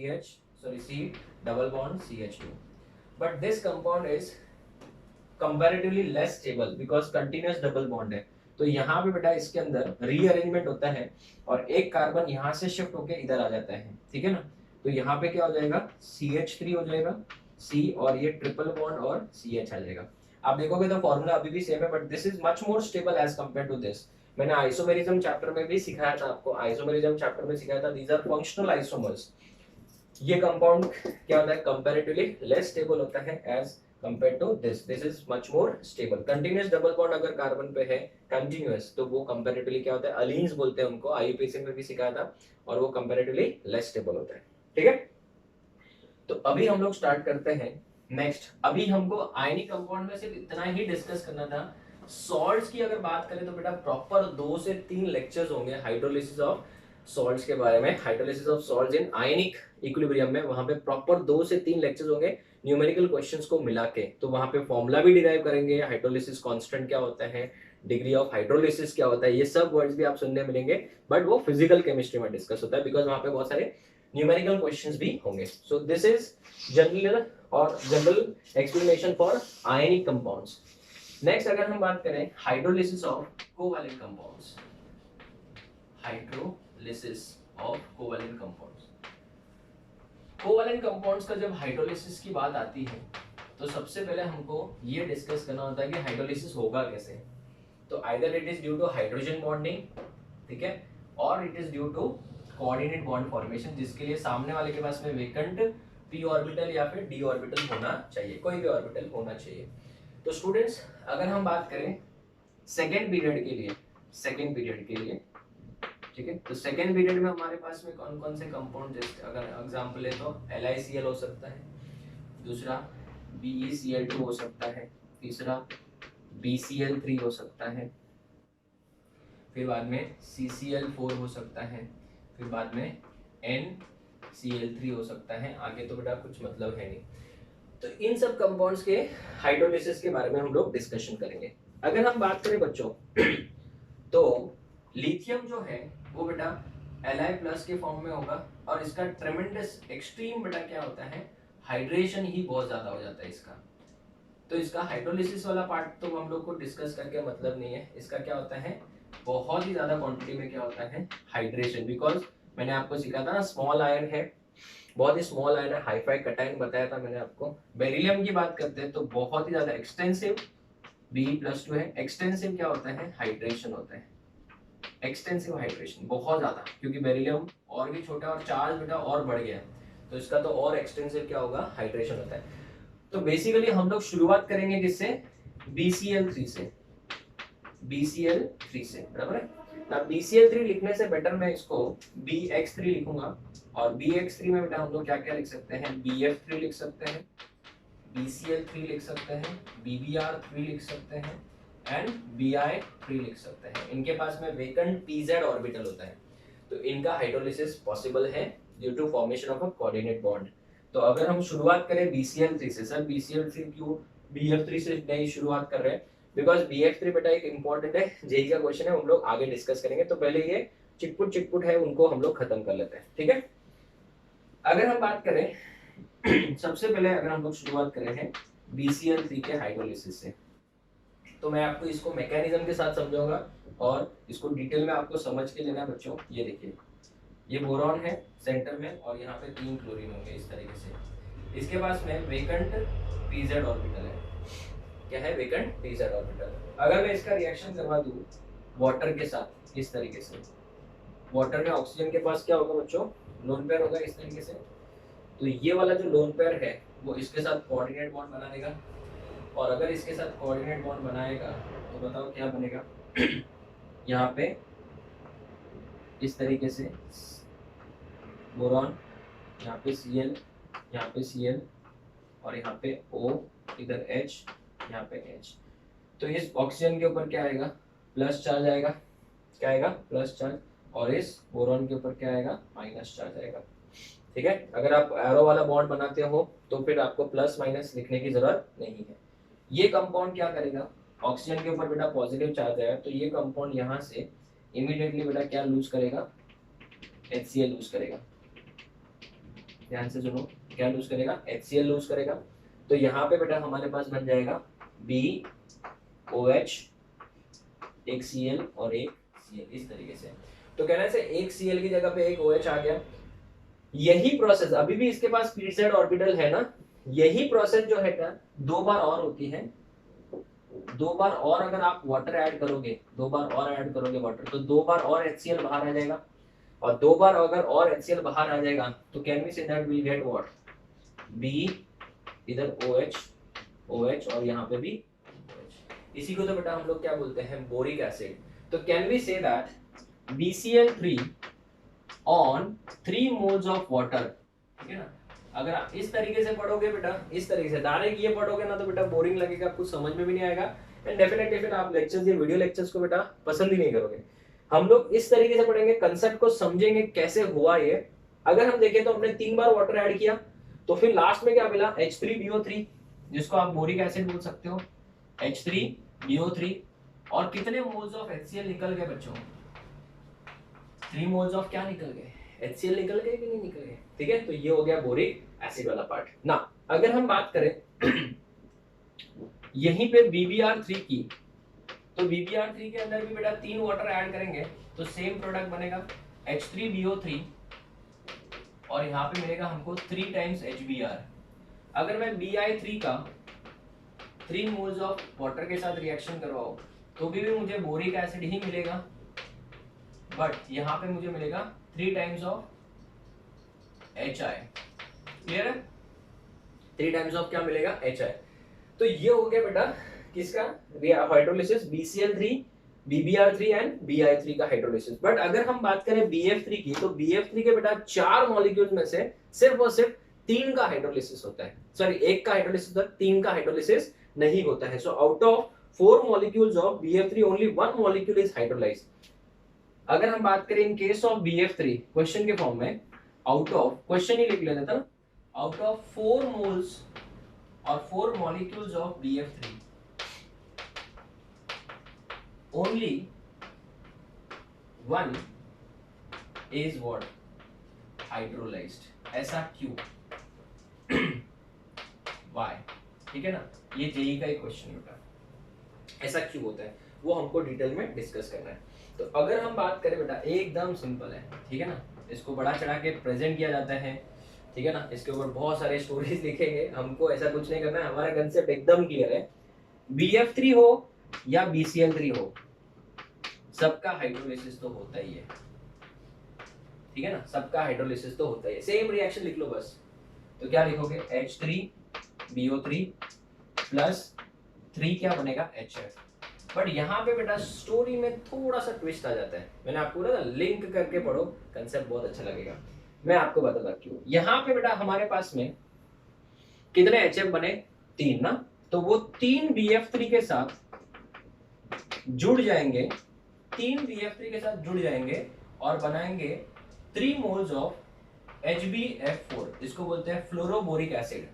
double bond CH2, but this compound is comparatively less stable because continuous double bond है। तो यहाँ पे बेटा इसके अंदर रीअरेंजमेंट होता है और एक कार्बन यहाँ से शिफ्ट होके इधर आ जाता है, ठीक है ना। तो यहाँ पे क्या हो जाएगा, CH3 हो जाएगा C, और ये ट्रिपल बॉन्ड और CH आ जाएगा। आप देखोगे तो फॉर्मूला अभी भी सेम है, but this is much more stable as compare to this. मैंने आइसोमेरिज्म चैप्टर में भी सिखाया था आपको, आइसोमेरिज्म चैप्टर में सिखाया था, दीज आर फंक्शनल आइसोमर्स। ये कंपाउंड क्या होता है, कंपैरेटिवली लेस स्टेबल होता है as compared to this is much more stable। continuous double bond अगर कार्बन पे है continuous, तो वो comparatively क्या होता है, अलीन्स बोलते हैं उनको, IUPAC में भी सिखाया था, और वो comparatively less stable होता है, ठीक है। तो अभी हम लोग स्टार्ट करते हैं नेक्स्ट। अभी हमको आयनिक कंपाउंड में सिर्फ इतना ही डिस्कस करना था। सॉल्ट्स की अगर बात करें तो बेटा प्रॉपर 2 से 3 लेक्चर्स होंगे हाइड्रोलिसिस ऑफ सॉल्ट्स के बारे में, hydrolysis of salts in ionic equilibrium में, वहां पे प्रॉपर 2 से 3 लेक्चर्स होंगे न्यूमेरिकल क्वेश्चंस को मिला के। तो वहां पे फॉर्मूला भी डिराइव करेंगे, हाइड्रोलिसिस कांस्टेंट क्या होता है, डिग्री ऑफ हाइड्रोलिसिस क्या होता है, ये सब वर्ड्स भी आप सुनने मिलेंगे, बट वो फिजिकल केमिस्ट्री में डिस्कस होता है बिकॉज वहां पे बहुत सारे न्यूमेरिकल क्वेश्चंस भी होंगे। सो this is general explanation for ionic compounds. Next अगर हम बात करें hydrolysis of covalent compounds, hydrolysis of covalent compounds. Covalent compounds का जब हाइड्रोलिसिस की बात आती है तो सबसे पहले हमको ये डिस्कस करना होता है कि हाइड्रोलिसिस होगा कैसे। तो either it is due to hydrogen bonding, ठीक है, और it is due to coordinate bond formation, जिसके लिए सामने वाले के पास में वेकेंट p ऑर्बिटल या फिर d ऑर्बिटल होना चाहिए, कोई भी ऑर्बिटल होना चाहिए। तो स्टूडेंट्स अगर हम बात करें सेकेंड पीरियड के लिए, ठीक है, तो सेकेंड पीरियड में हमारे पास में कौन कौन से कंपाउंड, जैसे अगर एग्जांपल ले तो LiCl हो सकता है, दूसरा BeCl2 हो सकता है, तीसरा BCl3 हो सकता है, फिर बाद में CCl4 हो सकता है, फिर बाद में NCl3 हो सकता है। आगे तो बेटा कुछ मतलब है नहीं। तो इन सब कंपाउंड्स के हाइड्रोलिसिस के बारे में हम लोग डिस्कशन करेंगे। अगर हम बात करें बच्चों तो लिथियम जो है वो बेटा Li+ के फॉर्म में होगा, और इसका ट्रेमेंडस एक्सट्रीम बेटा क्या होता है, हाइड्रेशन ही बहुत ज्यादा हो जाता है इसका। तो इसका हाइड्रोलिसिस वाला पार्ट तो हम लोग को डिस्कस करके मतलब नहीं है। इसका क्या होता है, बहुत ही ज्यादा क्वांटिटी में क्या होता है, हाइड्रेशन, बिकॉज मैंने आपको सिखाया था ना स्मॉल आयन है, बहुत ही स्मॉल आयन है, हाईफाई कटायन बताया था मैंने आपको। बेरिलियम की बात करते हैं तो बहुत ही ज्यादा एक्सटेंसिव Be+2 है। एक्सटेंसिव क्या होता है, हाइड्रेशन होता है, एक्सटेंसिव हाइड्रेशन बहुत ज्यादा, क्योंकि बेरिलियम और भी छोटा और चार्ज बेटा और बढ़ गया है, तो इसका तो और एक्सटेंसिव क्या होगा, हाइड्रेशन होता है। तो बेसिकली हम लोग शुरुआत करेंगे किससे, BCl3 से, BCl3 से, बराबर है ना। BCl3 लिखने से बेटर मैं इसको BX3 लिखूंगा, और BX3 में बेटा हम लोग क्या क्या लिख सकते हैं, BF3 लिख सकते हैं, BCl3 लिख सकते हैं, BBr3 लिख सकते हैं एंड Bi3 लिख सकते हैं। इनके पास में वेकेंट pz ऑर्बिटल होता है, तो इनका हाइड्रोलिसिस पॉसिबल है due to formation of a coordinate bond. तो अगर हम शुरुआत करें BCl3 से, सर BCl3 क्यों BF3 से नहीं शुरुआत कर रहे हैं? बिकॉज BF3 बेटा एक इंपॉर्टेंट है, जेई का क्वेश्चन है, हम लोग आगे डिस्कस करेंगे। तो पहले ये चिटपुट है उनको हम लोग खत्म कर लेते हैं, ठीक है। अगर हम बात करें सबसे पहले अगर हम लोग शुरुआत करें हैं BCl3 के हाइड्रोलिसिस से, तो मैं आपको इसको मैकेनिज्म के साथ समझाऊंगा और इसको डिटेल में आपको समझ के लेना है बच्चों। ये देखिए, ये बोरॉन है सेंटर में और यहाँ पे 3 क्लोरीन होंगे इस तरीके से। इसके पास में वेकेंट pz ऑर्बिटल है। क्या है? Vacant pz orbital. अगर मैं इसका रिएक्शन करवा दूं वाटर के साथ इस तरीके से, वाटर में ऑक्सीजन के पास क्या होगा बच्चों? लोन पेयर होगा इस तरीके से। तो ये वाला जो लोन पेयर है वो इसके साथ कोऑर्डिनेट बॉन्ड बना देगा, और अगर इसके साथ कोऑर्डिनेट बॉन्ड बनाएगा तो बताओ क्या बनेगा? यहाँ पे इस तरीके से बोरॉन, यहाँ पे Cl, यहाँ पे Cl और यहाँ पे O, इधर H, यहाँ पे H। तो इस ऑक्सीजन के ऊपर क्या आएगा? प्लस चार्ज आएगा। क्या आएगा? Plus charge. और इस बोरॉन के ऊपर क्या आएगा? माइनस चार्ज आएगा। ठीक है। अगर आप एरो वाला बॉन्ड बनाते हो तो फिर आपको प्लस माइनस लिखने की जरूरत नहीं है। ये कंपाउंड क्या करेगा? ऑक्सीजन के ऊपर बेटा पॉजिटिव चार्ज आया, तो ये कंपाउंड यहाँ से इमीडिएटली बेटा क्या लूज करेगा? HCl लूज करेगा। ध्यान से सुनो, क्या लूज करेगा? HCl लूज करेगा। तो यहाँ पे बेटा हमारे पास बन जाएगा BOH, एक Cl और एक Cl इस तरीके से। तो कहने से एक Cl की जगह पे एक OH आ गया। यही प्रोसेस अभी भी इसके पास pz ऑर्बिटल है ना, यही प्रोसेस जो है क्या 2 बार और होती है। 2 बार और अगर आप वाटर ऐड करोगे, 2 बार और ऐड करोगे वाटर, तो 2 बार और HCl बाहर आ जाएगा। और 2 बार अगर और HCl बाहर आ जाएगा तो can we say that will get what? B, इधर OH और यहाँ पे भी OH। इसी को तो बेटा हम लोग क्या बोलते हैं? Boric acid. तो can we say that BCl3 on 3 moles of water, ठीक है ना। अगर आप इस तरीके से पढ़ोगे बेटा, इस तरीके से डायरेक्ट ये पढ़ोगे ना तो बेटा बोरिंग लगेगा, कुछ समझ में भी नहीं आएगा एंड डेफिनेटली फिर आप लेक्चर्स, ये वीडियो लेक्चर्स को बेटा पसंद ही नहीं करोगे। हम लोग इस तरीके से पढ़ेंगे, कंसेप्ट को समझेंगे कैसे हुआ ये। अगर हम देखें तो हमने 3 बार वाटर ऐड किया तो फिर लास्ट में क्या मिला? H3BO3, जिसको आप बोरिक एसिड बोल सकते हो। H3BO3 और कितने मोल्स ऑफ HCl निकल गए बच्चों? 3 मोल्स ऑफ क्या निकल गए? HCl निकल गए कि नहीं निकल गए? ठीक है। तो ये हो गया बोरिक एसिड वाला पार्ट ना। अगर हम बात करें यहीं पे BBr3 की, तो BBr3 के अंदर भी बेटा 3 वाटर ऐड करेंगे तो सेम प्रोडक्ट बनेगा H3BO3 और यहाँ पे मिलेगा हमको 3 टाइम्स HBr। अगर मैं Bi3 का 3 मोल्स ऑफ वाटर के साथ रिएक्शन करवाओ तो भी मुझे बोरिक एसिड ही मिलेगा, बट यहाँ पे मुझे मिलेगा 3 टाइम्स ऑफ HI। क्लियर है? 3 टाइम्स ऑफ क्या मिलेगा? HI। तो ये हो गया बेटा किसका hydrolysis? BCl3, BBr3 and Bi3 का हाइड्रोलिसिस। बट अगर हम बात करें BF3 की, तो BF3 के बेटा 4 मॉलिक्यूल्स में से सिर्फ और सिर्फ 3 का हाइड्रोलिसिस होता है। सॉरी, 1 का हाइड्रोलिसिस होता है, 3 का हाइड्रोलिसिस नहीं होता है। So out of 4 molecules of BF3 only 1 molecule is hydrolysed. अगर हम बात करें in case of BF3 question के फॉर्म में, आउट ऑफ, क्वेश्चन ही लिख लेते था ना, आउट ऑफ 4 मोल्स और 4 molecules of BF3 only 1 is what? Hydrolyzed। ऐसा क्यों? Why? ठीक है ना, ये जेई का एक क्वेश्चन होता है, ऐसा क्यों होता है वो हमको डिटेल में डिस्कस करना है। तो अगर हम बात करें बेटा, एकदम सिंपल है, ठीक है ना, इसको बड़ा चढ़ा के प्रेजेंट किया जाता है, ठीक है ना, इसके ऊपर बहुत सारे स्टोरीज लिखेंगे, हमको ऐसा कुछ नहीं करना है, हमारा कंसेप्ट एकदम क्लियर है। BF3 हो या BCl3 हो, सबका हाइड्रोलिसिस तो होता ही है, ठीक है ना, सबका हाइड्रोलिसिस तो होता ही है। सेम रिएक्शन लिख लो बस। तो क्या लिखोगे? H3BO3 प्लस 3 क्या बनेगा? HF। बट यहाँ पे बेटा स्टोरी में थोड़ा सा ट्विस्ट आ जाता है, मैंने आपको ना लिंक करके पढ़ो, कंसेप्ट बहुत अच्छा लगेगा। मैं आपको बताता क्यों। यहाँ पे बेटा हमारे पास में कितने HF बने? 3 ना, तो वो 3 BF3 के साथ जुड़ जाएंगे, 3 BF3 के साथ जुड़ जाएंगे और बनाएंगे 3 मोल्स ऑफ HbF4, इसको बोलते हैं fluoroboric acid,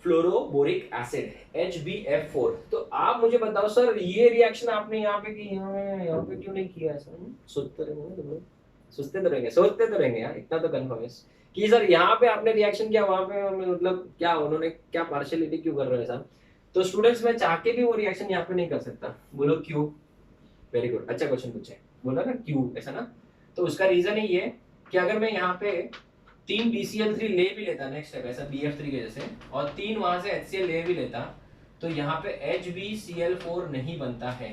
fluoroboric acid HbF4। तो आप मुझे बताओ सर, ये रिएक्शन आपने यहाँ पे की, यहाँ पे क्यों नहीं किया ऐसा? सोचते रहेंगे तुम लोग, सोचते तो रहेंगे यार, इतना तो कंफर्म है कि सर यहाँ पे आपने रिएक्शन किया, वहां पे मतलब क्या उन्होंने क्या पार्शियलिटी क्यों कर रहे हैं सर? तो स्टूडेंट्स, मैं चाह के भी वो रिएक्शन यहाँ पे नहीं कर सकता। बोलो क्यों? वेरी गुड, अच्छा क्वेश्चन पूछे, बोला ना क्यों ऐसा ना। तो उसका रीजन ही ये कि अगर मैं यहाँ पे 3 BCl3 ले भी लेता नेक्स्ट स्टेप ऐसा BF3 के जैसे, और 3 वहां से HCl ले भी लेता, तो यहाँ पे HbCl4 नहीं बनता है।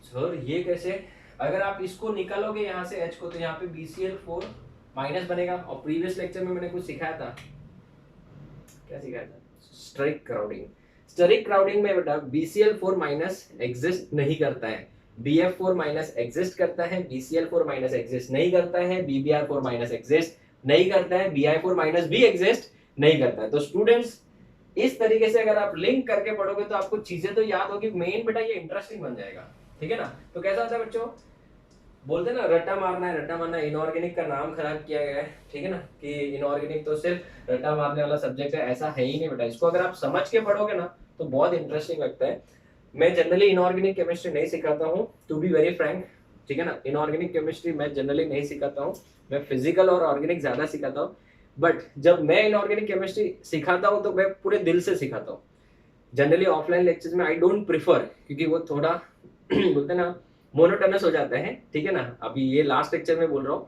सर ये कैसे? अगर आप इसको निकालोगे यहाँ से H को, तो यहाँ पे BCl4 माइनस बनेगा। और प्रीवियस लेक्चर में मैंने कुछ सिखाया था, क्या सिखाया था? Steric crowding. स्टेरिक क्राउडिंग में बेटा BCl4 माइनस एग्जिस्ट नहीं करता है, BF4 माइनस एग्जिस्ट करता है, BCl4 माइनस एग्जिस्ट नहीं करता है, BBr4 माइनस एग्जिस्ट नहीं करता है, Bi4 माइनस भी एग्जिस्ट नहीं करता है। तो स्टूडेंट्स, इस तरीके से अगर आप लिंक करके पढ़ोगे तो आपको चीजें तो याद होगी, मेन बेटा ये इंटरेस्टिंग बन जाएगा, ठीक है ना। तो कैसा होता है बच्चों, बोलते ना रट्टा मारना है, रट्टा मारना, इनऑर्गेनिक का नाम खराब किया गया है, ठीक है ना, कि इनऑर्गेनिक तो सिर्फ रट्टा मारने वाला सब्जेक्ट है, ऐसा है ही नहीं बेटा। इसको अगर आप समझ के पढ़ोगे ना तो बहुत इंटरेस्टिंग लगता है। मैं जनरली इनऑर्गेनिक केमिस्ट्री नहीं सिखाता हूँ, टू बी वेरी फ्रैंक, ठीक है ना। इनऑर्गेनिक केमिस्ट्री मैं जनरली नहीं सिखाता हूँ, मैं फिजिकल और ऑर्गेनिक ज्यादा सिखाता हूँ। बट जब मैं इनऑर्गेनिक केमिस्ट्री सिखाता हूँ तो मैं पूरे दिल से सिखाता हूँ। जनरली ऑफलाइन लेक्चर्स में आई डोंट प्रिफर, क्योंकि वो थोड़ा बोलते ना मोनोटोनस हो जाता है, ठीक है ना। अभी ये लास्ट लेक्चर में बोल रहा हूँ,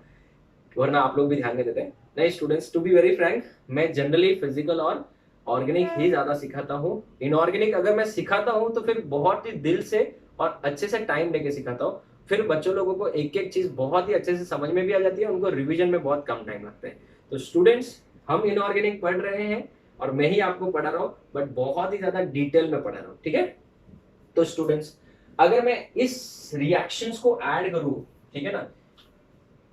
वरना आप लोग भी ध्यान नहीं देते। नहीं students, to be very frank, मैं जनरली फिजिकल और ऑर्गेनिक ही ज्यादा सिखाता हूँ। इनऑर्गेनिक अगर मैं सिखाता हूँ तो फिर बहुत ही दिल से और अच्छे से टाइम लेके सिखाता हूँ। फिर बच्चों लोगों को एक एक चीज बहुत ही अच्छे से समझ में भी आ जाती है, उनको रिविजन में बहुत कम टाइम लगता है। तो स्टूडेंट्स, हम इनऑर्गेनिक पढ़ रहे हैं और मैं ही आपको पढ़ा रहा हूँ, बट बहुत ही ज्यादा डिटेल में पढ़ा रहा हूँ, ठीक है। तो स्टूडेंट्स, अगर मैं इस रिएक्शंस को ऐड करूं, ठीक है ना,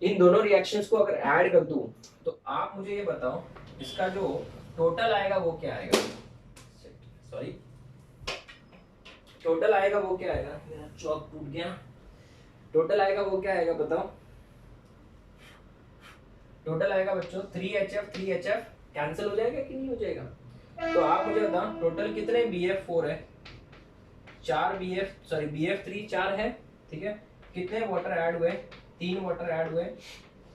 इन दोनों रिएक्शंस को अगर ऐड कर दूं, तो आप मुझे ये बताओ इसका जो टोटल आएगा वो क्या आएगा? सॉरी, टोटल आएगा वो क्या आएगा? मेरा चौक टूट गया। टोटल आएगा वो क्या आएगा बताओ? टोटल आएगा बच्चों 3HF 3HF कैंसिल हो जाएगा कि नहीं हो जाएगा? तो आप मुझे बताओ टोटल कितने BF4 है? 4 BF3 4 है, ठीक है। कितने वाटर ऐड हुए? 3 वाटर ऐड हुए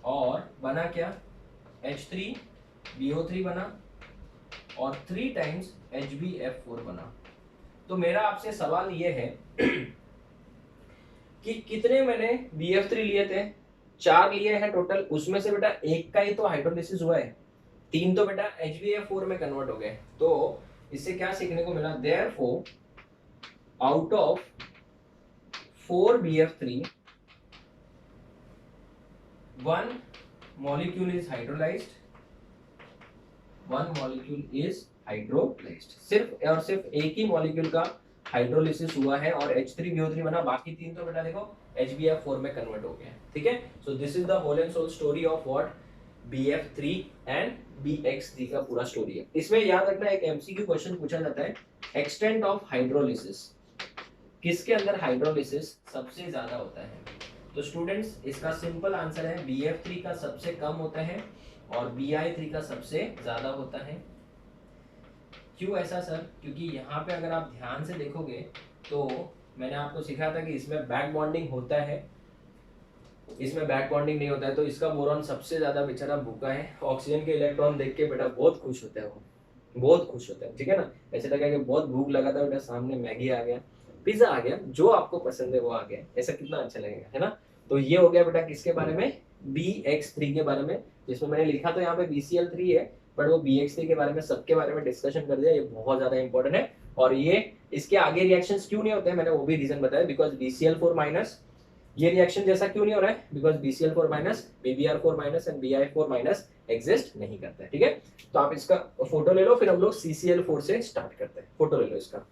और बना क्या? H3BO3 बना और 3 टाइम्स HbF4 बना। तो मेरा आपसे सवाल ये है कि कितने मैंने BF3 लिए थे? 4 लिए हैं टोटल, उसमें से बेटा एक का ही तो हाइड्रोलिसिस हुआ है, 3 तो बेटा HbF4 में कन्वर्ट हो गए। तो इससे क्या सीखने को मिला? Therefore out of 4 BF3 1 molecule is hydrolyzed, 1 molecule is hydrolyzed। सिर्फ और सिर्फ एक ही मॉलिक्यूल का हाइड्रोलिसिस हुआ है और H3BO3 बना, बाकी 3 तो बेटा देखो HbF4 में कन्वर्ट हो गए हैं, ठीक है। So this is the whole and sole story of what BF3 and BX3 का पूरा स्टोरी है। इसमें याद रखना एक MCQ क्वेश्चन पूछा जाता है, एक्सटेंट ऑफ हाइड्रोलिसिस, किसके अंदर हाइड्रोलिसिस सबसे ज्यादा होता है? तो स्टूडेंट्स, इसका सिंपल आंसर है BF3 का सबसे कम होता है और BI3 का सबसे ज्यादा होता है। क्यों ऐसा सर? क्योंकि यहाँ पे अगर आप ध्यान से देखोगे तो मैंने आपको सिखाया था कि इसमें बैक बॉन्डिंग होता है, इसमें बैक बॉन्डिंग नहीं होता है। तो इसका बोरॉन सबसे ज्यादा बेचारा भूखा है, ऑक्सीजन के इलेक्ट्रॉन देख के बेटा बहुत खुश होता है, वो बहुत खुश होता है, ठीक है ना। ऐसे लगा कि बहुत भूख लगा था बेटा, सामने मैगी आ गया, पिज्जा आ गया, जो आपको पसंद है वो आ गया, ऐसा कितना अच्छा लगेगा, है ना। तो ये हो गया बेटा किसके बारे में? BX3 के बारे में, जिसमें मैंने लिखा तो यहाँ पे BCl3 है, बट वो BX3 के बारे में सबके बारे में डिस्कशन कर दिया। ये बहुत ज्यादा इंपॉर्टेंट है और ये इसके आगे रिएक्शंस क्यों नहीं होते हैं मैंने वो भी रीजन बताया, बिकॉज BCl4 माइनस ये रिएक्शन जैसा क्यों नहीं हो रहा है? Because BCl4 minus BBr4 minus and Bi4 minus exist नहीं करता है, ठीक है। तो आप इसका फोटो ले लो, फिर हम लोग CCl4 से स्टार्ट करते हैं। फोटो ले लो इसका।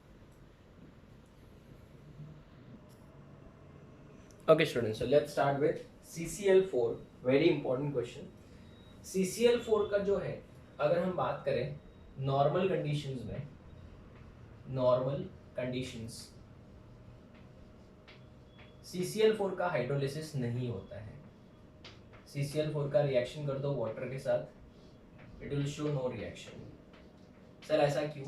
Okay students, so let's start with CCl4, very important question। CCl4 का जो है, अगर हम बात करें नॉर्मल कंडीशंस में, नॉर्मल कंडीशंस CCl4 का हाइड्रोलिसिस नहीं होता है। CCl4 का रिएक्शन कर दो वाटर के साथ, it will show no reaction. Sir ऐसा क्यों?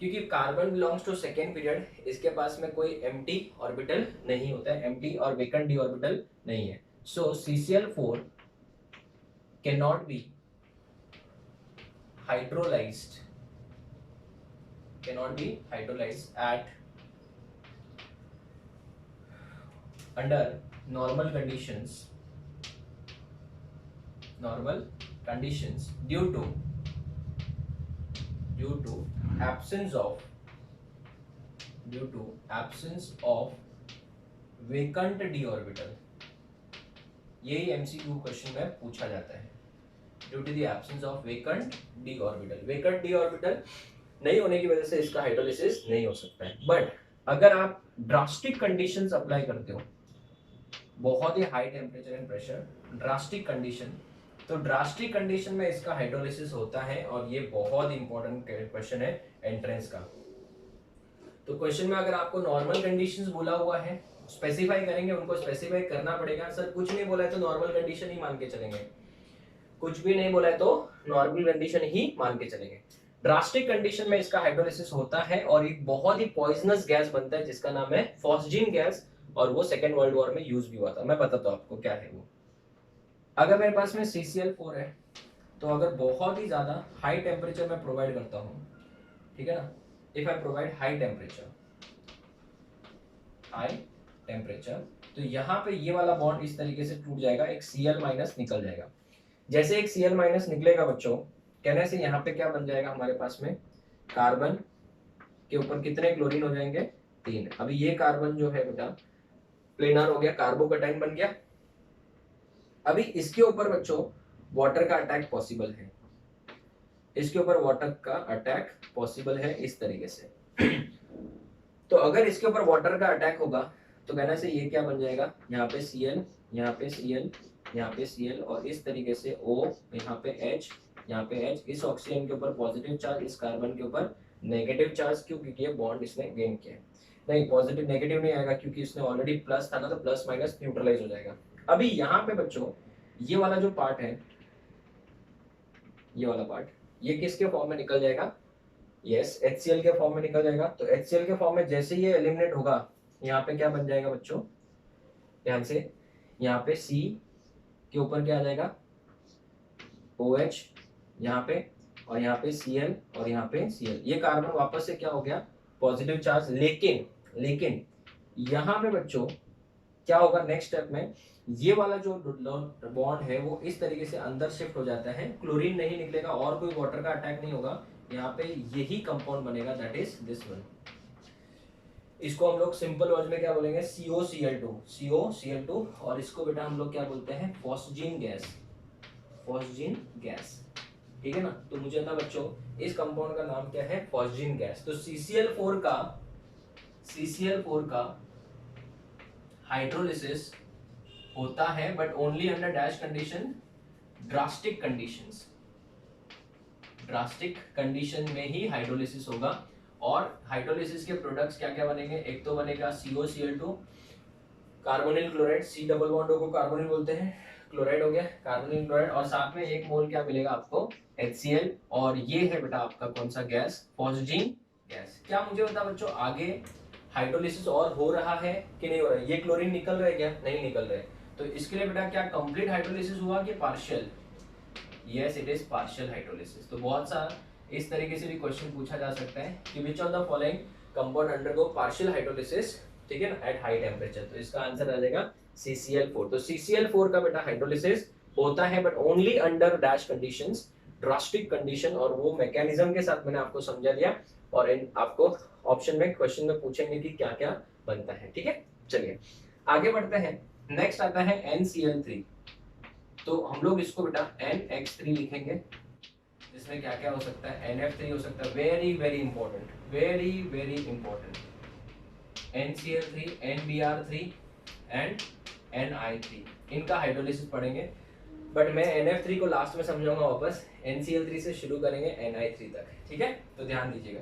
क्योंकि carbon belongs to second period, इसके पास में कोई एम्प्टी ऑर्बिटल नहीं होता है, एम्प्टी और वेकेंट डी ऑर्बिटल नहीं है। सो CCl4 can not be hydrolyzed at under normal conditions due to absence of vacant d orbital। यही MCQ क्वेश्चन में पूछा जाता है, due to the absence of vacant d orbital. Vacant d orbital नहीं होने की वजह से इसका हाइड्रोलिसिस नहीं हो सकता है। बट अगर आप ड्रास्टिक कंडीशंस अप्लाई करते हो, बहुत ही high temperature and pressure, drastic condition, तो ड्रास्टिक कंडीशन में इसका हाइड्रोलिसिस होता है। और ये बहुत इंपॉर्टेंट क्वेश्चन है एंट्रेंस का। तो क्वेश्चन में अगर आपको नॉर्मल कंडीशंस बोला हुआ है, स्पेसिफाई करेंगे, उनको स्पेसिफाई करना पड़ेगा। सर कुछ नहीं बोला है तो नॉर्मल कंडीशन ही मान के चलेंगे, कुछ भी नहीं बोला है तो नॉर्मल कंडीशन ही मान के चलेंगे। ड्रास्टिक कंडीशन में इसका हाइड्रोलिसिस होता है और एक बहुत ही पॉइजनस गैस बनता है जिसका नाम है फॉस्जीन गैस, और वो सेकेंड वर्ल्ड वॉर में यूज भी हुआ था। मैं बताता हूँ आपको क्या है वो। अगर मेरे पास में CCl4 है, तो अगर बहुत ही ज्यादा हाई टेम्परेचर में प्रोवाइड करता हूँ, ठीक है ना, if I provide high temperature, तो यहाँ पे ये वाला बॉन्ड इस तरीके से टूट जाएगा, एक Cl- निकल जाएगा। जैसे एक Cl- निकलेगा बच्चों, कहने से यहाँ पे क्या बन जाएगा हमारे पास में, कार्बन के ऊपर कितने क्लोरीन हो जाएंगे, 3। अभी ये कार्बन जो है बेटा प्लेनर हो गया, कार्बोकैटायन बन गया। अभी इसके ऊपर बच्चों वाटर का अटैक पॉसिबल है, इसके ऊपर वाटर का अटैक पॉसिबल है इस तरीके से। तो अगर इसके ऊपर वाटर का अटैक होगा तो कहना से ये क्या बन जाएगा, यहाँ पे Cl, यहाँ पे Cl, यहाँ पे Cl, और इस तरीके से O, यहाँ पे H, यहाँ पे H। इस ऑक्सीजन के ऊपर पॉजिटिव चार्ज, इस कार्बन के ऊपर नेगेटिव चार्ज। क्यों? क्योंकि ये बॉन्ड इसने गेन किया है। नहीं, पॉजिटिव नेगेटिव नहीं आएगा क्योंकि इसने ऑलरेडी प्लस था ना, तो प्लस माइनस न्यूट्रलाइज हो जाएगा। अभी यहाँ पे बच्चों ये वाला जो पार्ट है, ये वाला पार्ट, ये किसके फॉर्म में निकल जाएगा, यस HCl के फॉर्म में निकल जाएगा। तो HCl के फॉर्म में जैसे ये एलिमिनेट होगा, यहाँ पे क्या बन जाएगा बच्चों, ध्यान से, यहाँ पे C के ऊपर क्या आ जाएगा, OH यहाँ पे, और यहाँ पे Cl, और यहाँ पे Cl। ये कार्बन वापस से क्या हो गया, पॉजिटिव चार्ज। लेकिन यहाँ पे बच्चों क्या होगा नेक्स्ट स्टेप में, ये वाला जो बॉन्ड है वो इस तरीके से अंदर शिफ्ट हो जाता है, क्लोरीन नहीं निकलेगा और कोई वाटर का अटैक नहीं होगा, यहाँ पे यही कंपाउंड बनेगा, दैट इज दिस वन। इसको हम लोग सिंपल वर्ड में क्या बोलेंगे, COCl2, और इसको बेटा हम लोग क्या बोलते हैं, फॉस्जीन गैस, ठीक है ना। तो मुझे था बच्चों इस कंपाउंड का नाम क्या है, फॉस्जीन गैस। तो CCl4 का हाइड्रोलिसिस होता है, but only under dash condition, drastic condition में ही हाइड्रोलिसिस होगा। और हाइड्रोलिसिस के प्रोडक्ट्स क्या क्या बनेंगे, एक तो बनेगा COCl2, carbonyl chloride, C double bond को कार्बोनिल बोलते हैं, क्लोराइड हो गया कार्बोनिल क्लोराइड, और साथ में एक मोल क्या मिलेगा आपको, HCl, और ये है बेटा आपका कौन सा गैस, फॉस्जीन गैस। क्या मुझे बता बच्चों आगे हाइड्रोलिसिस और हो रहा है कि नहीं हो रहा है, ये क्लोरीन निकल रहा है क्या, नहीं निकल रहा है, तो इसके लिए बेटा क्या कंप्लीट हाइड्रोलिसिस हुआ कि partial, yes it is partial hydrolysis. तो बहुत सारा इस तरीके से भी क्वेश्चन पूछा जा सकता है कि which of the following compound undergo partial hydrolysis, ठीक है ना, एट हाई टेम्परेचर। तो इसका आंसर आ जाएगा CCl4। तो CCl4 का बेटा हाइड्रोलिसिस होता है but only under dash conditions, drastic condition, और वो मैकेनिज्म के साथ मैंने आपको समझा दिया। और आपको ऑप्शन में क्वेश्चन में पूछेंगे कि क्या क्या बनता है, ठीक है। चलिए आगे बढ़ते हैं। नेक्स्ट आता है NCl3। तो हम लोग इसको बेटा NX3 लिखेंगे, जिसमें क्या क्या हो सकता है, NF3 हो सकता है, very important, very important, NCl3, NBr3 and Ni3, इनका हाइड्रोलिसिस पढ़ेंगे। बट मैं NF3 को लास्ट में समझाऊंगा वापस, NCl3 से शुरू करेंगे Ni3 तक, ठीक है। तो ध्यान दीजिएगा।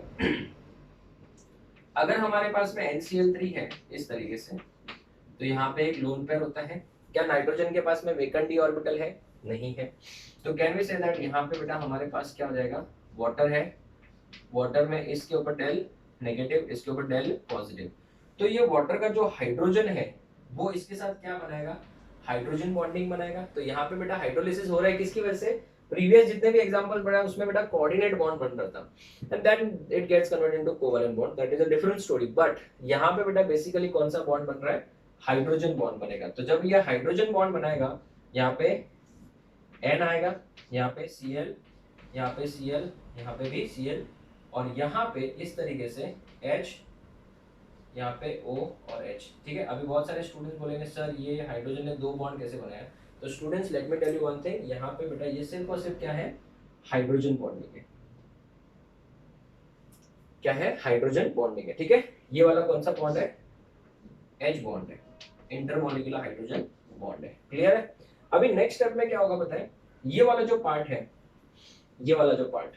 अगर हमारे पास में NCl3 है इस तरीके से, तो यहाँ पे एक लोन पेयर होता है। क्या नाइट्रोजन के पास में वेकेंट डी ऑर्बिटल है? नहीं है। तो कैन वी से दैट यहाँ पे बेटा हमारे पास क्या हो जाएगा, वाटर है, वाटर में इसके ऊपर डेल नेगेटिव, इसके ऊपर डेल पॉजिटिव। तो ये वाटर का जो हाइड्रोजन है वो इसके साथ क्या बनाएगा, हाइड्रोजन बॉन्डिंग बनाएगा। तो यहाँ पे बेटा हाइड्रोलिसिस हो रहा है किसकी वजह से, प्रीवियस जितने भी एग्जांपल पढ़ा है उसमें बेटा कोऑर्डिनेट बॉन्ड बन रहा था, and then it gets converted into covalent bond, that is a different story. But यहाँ पे बेटा बेसिकली कौन सा बॉन्ड बन रहा है, हाइड्रोजन बॉन्ड बनेगा। तो जब ये हाइड्रोजन बॉन्ड बनाएगा, यहाँ पे N आएगा, यहाँ पे Cl, यहाँ पे Cl, यहाँ पे भी Cl, और यहाँ पे इस तरीके से H, यहाँ पे O और H। ठीक है, अभी बहुत सारे स्टूडेंट्स बोलेंगे सर ये हाइड्रोजन ने दो बॉन्ड कैसे बनाया। तो students let me tell you one thing, यहाँ पे बेटा ये सिर्फ और सिर्फ क्या है, हाइड्रोजन बॉन्डिंग है। क्या है, हाइड्रोजन बॉन्डिंग है। ठीक है, ये वाला कौन सा बॉन्ड है, H बॉन्ड है, इंटरमॉलिक्यूलर हाइड्रोजन बॉन्ड है। क्लियर है। अभी नेक्स्ट स्टेप में क्या होगा बताएं, ये वाला जो पार्ट है, ये वाला जो पार्ट,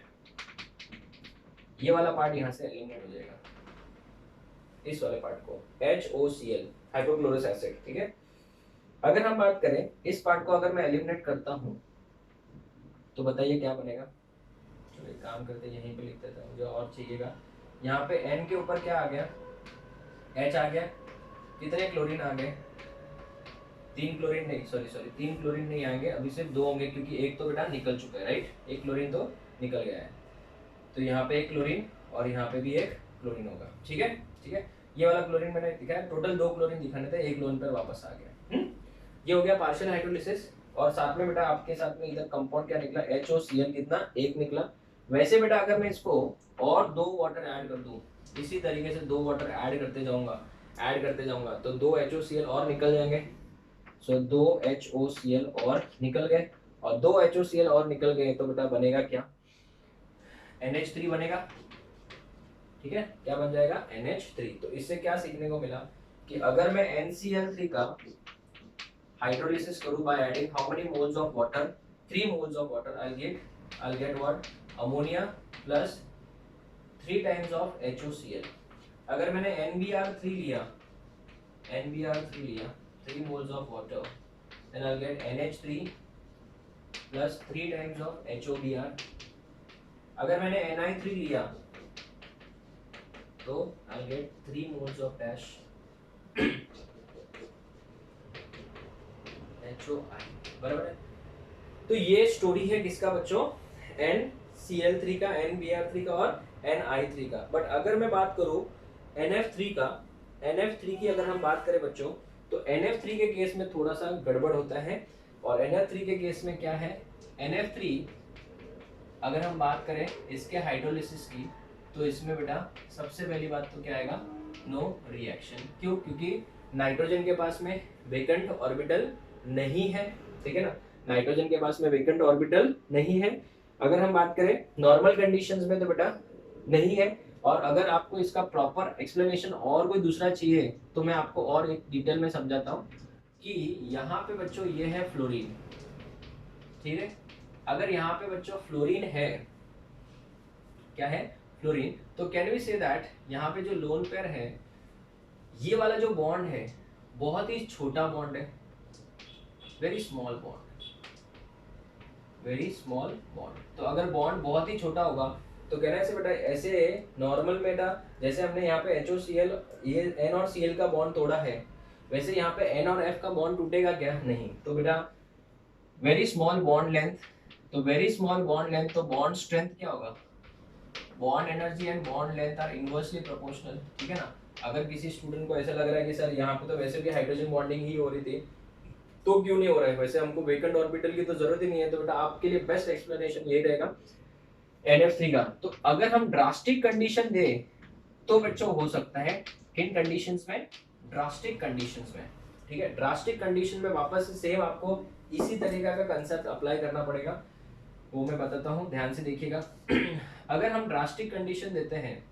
ये वाला पार्ट यहाँ से एलिमिनेट हो जाएगा, इस वाले पार्ट को HOCl हाइड्रोक्लोरस एसिड। ठीक है, अगर हम बात करें इस पार्ट को अगर मैं एलिमिनेट करता हूं तो बताइए क्या बनेगा। चलो एक काम करते हैं, यहीं पे लिख देता हूं, मुझे और चाहिएगा। यहाँ पे N के ऊपर क्या आ गया, H आ गया, कितने क्लोरीन आ गए, तीन क्लोरीन नहीं, सॉरी तीन क्लोरीन नहीं आएंगे, अभी सिर्फ दो होंगे क्योंकि एक तो बेटा निकल चुका है, राइट, एक क्लोरीन तो निकल गया है। तो यहाँ पे एक क्लोरीन और यहाँ पे भी एक क्लोरीन होगा। ठीक है, ठीक है, ये वाला क्लोरीन मैंने दिखाया, टोटल दो क्लोरीन दिखाने थे, एक लोन पर वापस आ गया। ये हो गया पार्शियल हाइड्रोलिसिस। और साथ में बेटा आपके साथ में इधर कंपाउंड क्या निकला, HOCl कितना, एक निकला। वैसे बेटा अगर मैं इसको और दो वाटर ऐड कर दूं, इसी तरीके से दो वाटर ऐड करते जाऊंगा तो दो HOCl और निकल जाएंगे। सो दो HOCl और निकल गए, और दो HOCl और निकल गए तो बेटा बनेगा क्या, NH3 बनेगा। ठीक है, क्या बन जाएगा, NH3। तो इससे क्या सीखने को मिला कि अगर मैं NCl3 का हाइड्रोलिसिस करूं by adding how many moles of water, 3 moles of water, I'll get what, ammonia plus 3 times of HOCl। अगर मैंने NBr3 लिया, 3 moles of water, then I'll get NH3 plus 3 times of HOBr। अगर मैंने Ni3 लिया तो I'll get 3 moles of dash HOI। बराबर है। तो ये स्टोरी है किसका बच्चों, NCl3 का, NBr3 का और Ni3 का। बट अगर मैं बात करूं NF3 का, NF3 की अगर हम बात करें बच्चों, तो NF3 के केस में थोड़ा सा गड़बड़ होता है। और NF3 के केस में क्या है, NF3 अगर हम बात करें इसके हाइड्रोलिसिस की, तो इसमें बेटा सबसे पहली बात तो क्या आएगा, नो रिएक्शन। क्यों, क्योंकि नाइट्रोजन के पास में वेकेंट ऑर्बिटल नहीं है। ठीक है ना, नाइट्रोजन के पास में वेकेंट ऑर्बिटल नहीं है। अगर हम बात करें नॉर्मल कंडीशंस में तो बेटा नहीं है। और अगर आपको इसका प्रॉपर एक्सप्लेनेशन और कोई दूसरा चाहिए तो मैं आपको और एक डिटेल में समझाता हूँ कि यहाँ पे बच्चों ये है फ्लोरीन। ठीक है, अगर यहाँ पे बच्चों फ्लोरीन है, क्या है, फ्लोरीन, तो कैन वी से दैट यहाँ पे जो लोन पेयर है, ये वाला जो बॉन्ड है बहुत ही छोटा बॉन्ड है, very small bond, very small bond. तो अगर बॉन्ड बहुत ही छोटा होगा तो कहना से बेटा ऐसे नॉर्मल में बेटा जैसे हमने यहाँ पे HOCl, ये N और Cl का बॉन्ड तोड़ा है, वैसे यहाँ पे N और F का बॉन्ड टूटेगा क्या, नहीं। तो बेटा वेरी स्मॉल बॉन्ड लेंथ, तो वेरी स्मॉल बॉन्ड लेंथ, तो बॉन्ड स्ट्रेंथ क्या होगा, bond energy and bond length are inversely proportional. ठीक है ना। अगर किसी स्टूडेंट को ऐसा लग रहा है कि सर यहाँ पे तो वैसे भी हाइड्रोजन बॉन्डिंग ही हो रही थी तो क्यों नहीं हो रहा है, वैसे हमको वेकेंट ऑर्बिटल की तो जरूरत ही नहीं है, तो बेटा आपके लिए बेस्ट एक्सप्लेनेशन यही रहेगा NF3 का। तो अगर हम ड्रास्टिक कंडीशन दे तो बच्चों हो सकता है किन कंडीशंस में, ड्रास्टिक कंडीशंस में। ठीक है, ड्रास्टिक कंडीशन में वापस से सेम आपको इसी तरीका का कंसेप्ट अप्लाई करना पड़ेगा, वो मैं बताता हूँ, ध्यान से देखिएगा। अगर हम ड्रास्टिक कंडीशन देते हैं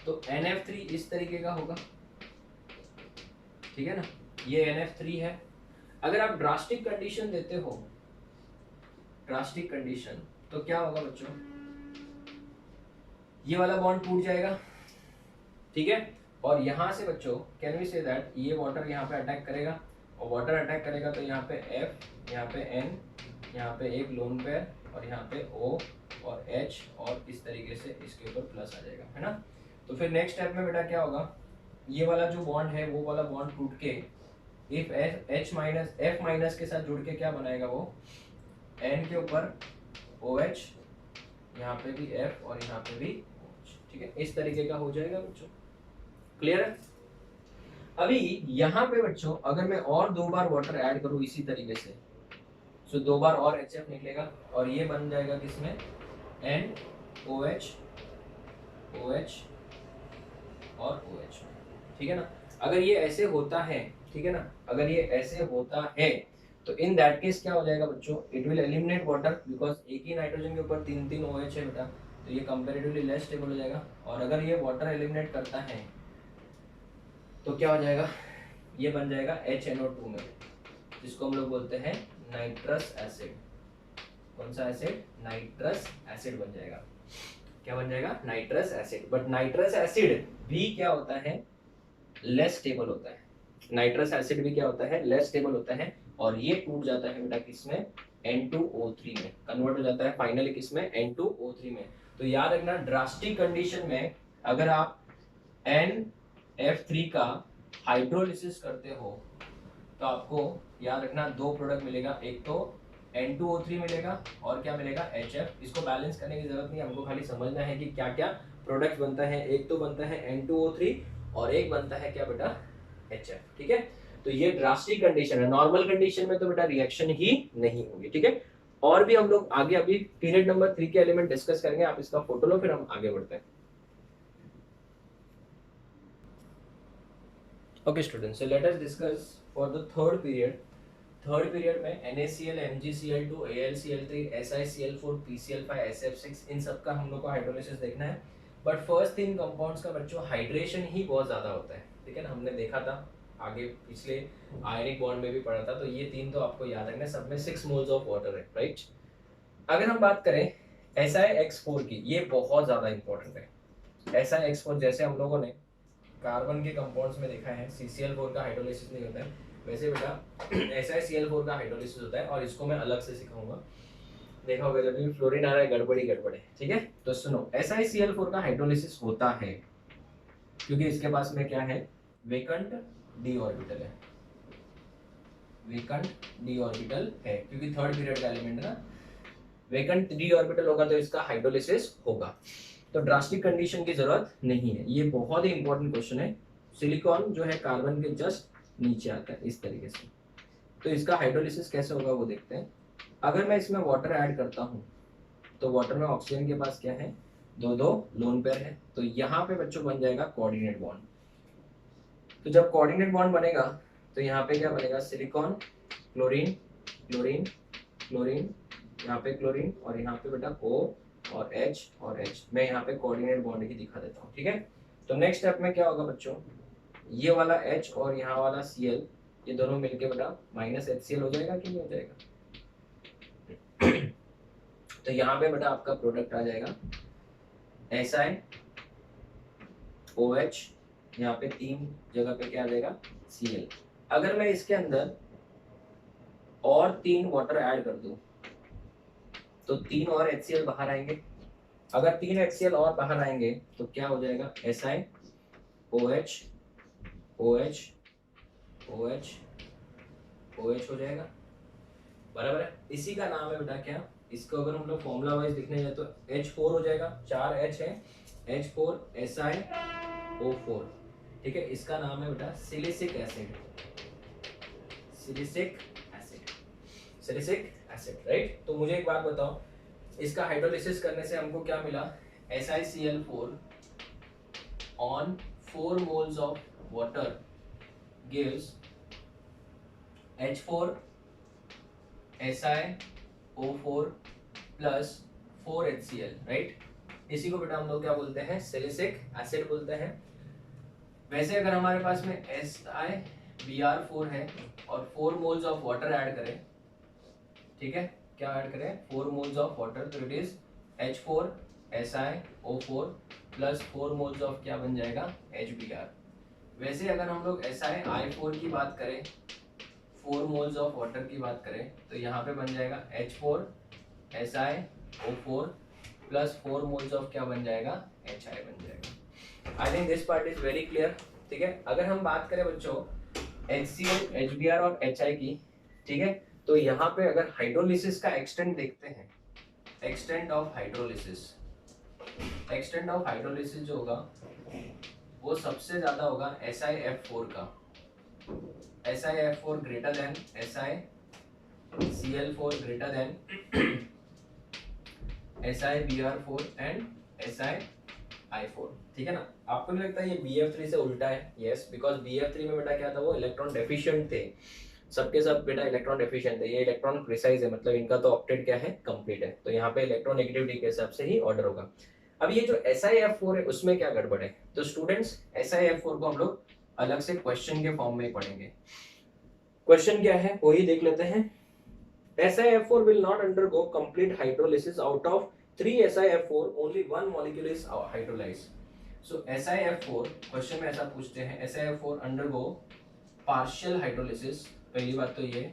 तो NF3 इस तरीके का होगा। ठीक है ना, ये NF3 है। अगर आप ड्रास्टिक कंडीशन देते हो, ड्रास्टिक कंडीशन, तो क्या होगा बच्चों, ये वाला बॉन्ड टूट जाएगा, ठीक है। और यहाँ से बच्चों कैन वी से दैट ये वाटर यहाँ पे अटैक करेगा, और वाटर अटैक करेगा तो यहाँ पे F, यहाँ पे N, यहाँ पे एक लोन पेयर, और यहाँ पे O और H, और इस तरीके से इसके ऊपर प्लस आ जाएगा, है ना। तो फिर नेक्स्ट स्टेप में बेटा क्या होगा, ये वाला जो बॉन्ड है वो वाला बॉन्ड टूट के if H minus F minus के साथ जुड़ के क्या बनाएगा, वो N के ऊपर OH, यहाँ पे भी F और यहाँ पे भी OH, ठीक है। इस तरीके का हो जाएगा बच्चों, क्लियर है। अभी यहाँ पे बच्चों अगर मैं और 2 बार वाटर ऐड करूँ इसी तरीके से, तो 2 बार और HF निकलेगा, और ये बन जाएगा किसमें, NOH, OH और OH, ठीक है ना। अगर ये ऐसे होता है, ठीक है ना, अगर ये ऐसे होता है तो इन दैट केस क्या हो जाएगा बच्चों, it will eliminate water, because एक ही नाइट्रोजन के ऊपर 3 OH है बेटा, तो ये कंपैरेटिवली लेस स्टेबल हो जाएगा। और अगर ये वाटर एलिमिनेट करता है तो क्या हो जाएगा, ये बन जाएगा HNO2 में, जिसको हम लोग बोलते हैं नाइट्रस एसिड। कौन सा एसिड, नाइट्रस एसिड बन जाएगा। क्या बन जाएगा, nitrous acid. But nitrous acid भी क्या होता है, लेस स्टेबल होता है। नाइट्रस एसिड भी क्या होता है, लेस स्टेबल होता है, और ये टूट जाता है बेटा किसमें, N2O3 में, कन्वर्ट हो जाता है फाइनली किसमें, N2O3 में। तो याद रखना ड्रास्टिक कंडीशन में अगर आप NF3 का हाइड्रोलिसिस करते हो तो आपको याद रखना 2 प्रोडक्ट मिलेगा, एक तो N2O3 मिलेगा और क्या मिलेगा, HF। इसको बैलेंस करने की जरूरत नहीं, हमको खाली समझना है कि क्या क्या प्रोडक्ट बनता है। एक तो बनता है N2O3 और एक बनता है क्या बेटा, HF, ठीक है। तो ये ड्रास्टिक कंडीशन है, नॉर्मल कंडीशन में तो बेटा रिएक्शन ही नहीं होगी, ठीक है। और भी हम लोग आगे अभी पीरियड नंबर 3 के एलिमेंट डिस्कस करेंगे, आप इसका फोटो लो फिर हम आगे बढ़ते हैं। Okay students, so let us discuss for the third period. Third period में NaCl, MgCl2, AlCl3, SiCl4, PCl5, SF6 इन सब का हम लोग को हाइड्रोलिसिस देखना है। बट फर्स्ट 3 कंपाउंड्स का बच्चों हाइड्रेशन ही बहुत ज़्यादा होता है, ठीक है ना, हमने देखा था आगे पिछले आयनिक बॉन्ड में भी पढ़ा था। तो ये 3 तो आपको याद रखना है, सब में 6 मोल्स ऑफ वाटर है, राइट। अगर हम बात करें SiX4 की, ये बहुत ज़्यादा इंपॉर्टेंट है। SiX4 जैसे हम लोगों ने कार्बन के कंपाउंड्स में देखा है CCl4 का हाइड्रोलिसिस नहीं होता है, वैसे बेटा SiCl4 का हाइड्रोलिसिस होता है, और इसको मैं अलग से सिखाऊंगा। देखा होगा जब भी फ्लोरीन आ रहा है गड़बड़ी गड़बड़ है, ठीक है। तो सुनो, SiCl4 का हाइड्रोलिसिस होता है क्योंकि इसके पास में क्या है, वेकेंट डी ऑर्बिटल है, वेकेंट डी ऑर्बिटल है, क्योंकि थर्ड पीरियड का एलिमेंट है ना, वेकेंट डी ऑर्बिटल होगा तो इसका हाइड्रोलिसिस होगा। तो ड्रास्टिक कंडीशन की जरूरत नहीं है, ये बहुत ही इंपॉर्टेंट क्वेश्चन है। सिलिकॉन जो है कार्बन के जस्ट नीचे आता है इस तरीके से, तो इसका हाइड्रोलिसिस कैसे होगा वो देखते हैं। अगर मैं इसमें वाटर ऐड करता हूँ तो वाटर में ऑक्सीजन के पास क्या है, 2 लोन पेयर है, तो यहाँ पे बच्चों बन जाएगा कोऑर्डिनेट बॉन्ड। तो जब कोऑर्डिनेट बॉन्ड बनेगा तो यहाँ पे क्या बनेगा, सिलिकॉन, क्लोरीन, क्लोरीन, क्लोरीन, यहाँ पे क्लोरीन, और यहाँ पे बेटा O और H और H। मैं यहाँ पे कोऑर्डिनेट बॉन्ड ही दिखा देता हूँ, ठीक है। तो नेक्स्ट स्टेप में क्या होगा बच्चों, ये वाला H और यहाँ वाला Cl, ये दोनों मिलके बेटा -HCl हो जाएगा कि नहीं हो जाएगा। तो यहाँ पे बेटा आपका प्रोडक्ट आ जाएगा SiOH, यहाँ पे 3 जगह पे क्या आ जाएगा, Cl। अगर मैं इसके अंदर और 3 वाटर ऐड कर दूं तो 3 और HCl बाहर आएंगे। अगर 3 HCl और बाहर आएंगे तो क्या हो जाएगा, SiOH, OH, OH, OH हो जाएगा, बराबर है। इसी का नाम है बेटा क्या, इसको अगर हम लोग फॉर्मूला वाइज लिखने जाए तो H4 हो जाएगा, 4 H है, H4 SiO4, ठीक है। इसका नाम है बेटा silicic acid, silicic acid, silicic acid, right. तो मुझे एक बात बताओ, इसका हाइड्रोलिसिस करने से हमको क्या मिला, SiCl4 on 4 moles of water gives H4 SiO4 plus 4 HCl, right. इसी को बेटा हम लोग क्या बोलते हैं, सिलिसिक एसिड बोलते हैं। वैसे अगर हमारे पास में SiBr4 है और 4 मोल्स ऑफ वाटर ऐड करें, ठीक है, क्या ऐड करें, 4 मोल्स ऑफ वाटर, तो it is H4 SiO4 plus 4 moles of क्या बन जाएगा HBr। वैसे अगर हम लोग SiI4 की बात करें, 4 मोल्स ऑफ वाटर की बात करें, तो यहाँ पे बन जाएगा H4 SiO4 plus 4 moles of क्या बन जाएगा HI बन जाएगा। I think this part is very clear. ठीक है, अगर हम बात करें बच्चों HCl HBr और HI की, ठीक है, तो यहाँ पे अगर हाइड्रोलिसिस का एक्सटेंट देखते हैं, एक्सटेंट ऑफ हाइड्रोलिसिस जो होगा वो सबसे ज्यादा होगा SiF4 का। SiF4 greater than SiCl4 greater than SiBr4 and SiI4। ठीक है ना, आपको नहीं लगता ये BF3 से उल्टा है? यस, बिकॉज BF3 में बेटा क्या था, वो इलेक्ट्रॉन डेफिशिएंट थे, सबके सब बेटा इलेक्ट्रॉन डेफिशिएंट है। ये इलेक्ट्रॉन प्रिसाइज है, मतलब इनका तो ऑक्टेट क्या है, कंप्लीट है। तो यहाँ पे इलेक्ट्रॉन नेगेटिविटी के हिसाब से ही ऑर्डर होगा। अब ये जो SiF4 है उसमें क्या गड़बड़ है, तो स्टूडेंट्स SiF4 को हम लोग अलग से क्वेश्चन के फॉर्म में पढ़ेंगे। क्वेश्चन क्या है वो ही देख लेते हैं। SiF4 will not undergo complete hydrolysis out of 3 SiF4 only 1 molecule is hydrolyzed. So SiF4 question में ऐसा पूछते हैं, SiF4 undergo partial hydrolysis, पहली बात तो ये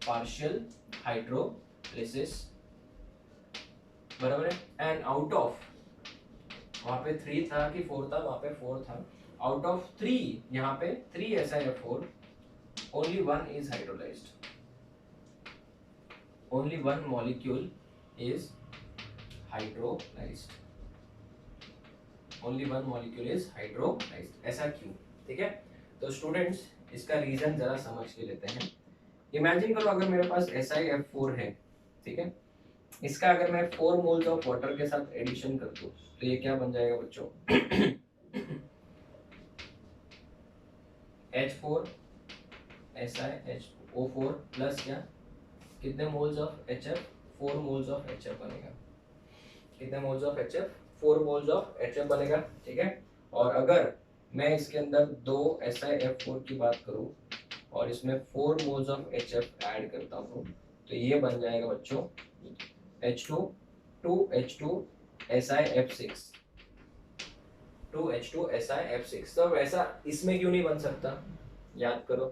partial hydrolysis बराबर है, एंड आउट ऑफ, वहां पे 3 था कि 4 था, वहां पे 4 था, आउट ऑफ 3 यहाँ पे 3 SiF4 only 1 is hydrolyzed, only 1 molecule is hydrolyzed, only 1 molecule is hydrolyzed। ऐसा क्यों? ठीक है, तो स्टूडेंट्स इसका रीजन जरा समझ के लेते हैं। इमेजिन करो अगर मेरे पास SiF4 है, ठीक है, इसका अगर मैं 4 मोल्स ऑफ वाटर के साथ एडिशन कर दूं तो ये क्या बन जाएगा बच्चों H4 SiHO4 प्लस क्या, कितने moles of HF, 4 moles of HF बनेगा। कितने moles of HF, 4 moles of HF बनेगा। ठीक है, और अगर मैं इसके अंदर 2 SiF4 की बात करूं और इसमें 4 मोल्स ऑफ HF ऐड करता हूं तो ये बन जाएगा बच्चों H2 2H2 SiF6, 2H2 SiF6। तो वैसा इसमें क्यों नहीं बन सकता, याद करो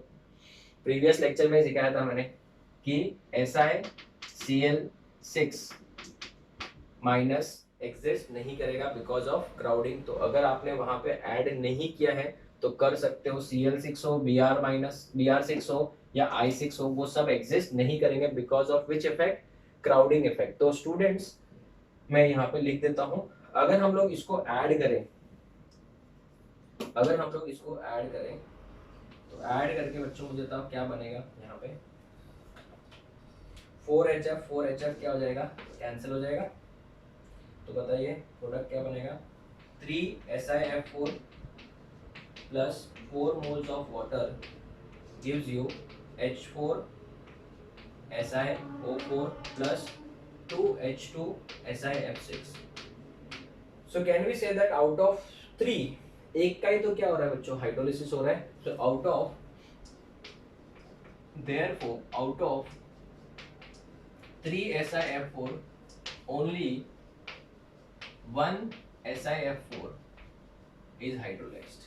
प्रीवियस लेक्चर में सिखाया था मैंने कि SiCl6 माइनस एग्जिस्ट नहीं करेगा बिकॉज ऑफ क्राउडिंग। तो अगर आपने वहां पे ऐड नहीं किया है तो कर सकते हो, Cl6 हो, Br6 हो या I6 हो, वो सब एग्जिस्ट नहीं करेंगे because of which effect, crowding effect. तो स्टूडेंट्स मैं यहाँ पे लिख देता हूं, अगर हम लोग इसको ऐड करें, अगर हम लोग इसको ऐड करें तो ऐड करके बच्चों मुझे बताओ क्या बनेगा। यहाँ पे 4HF क्या हो जाएगा, कैंसिल हो जाएगा। तो बताइए प्रोडक्ट क्या बनेगा, 3 SiF4 plus 4 moles of water gives you H4 SiO4 plus 2H2 SiF6। So can we say that out of 3, एक का ही तो क्या हो रहा है बच्चों, हाइड्रोलिसिस हो रहा है। तो out of, therefore out of 3 SiF4 only 1 SiF4 is hydrolyzed।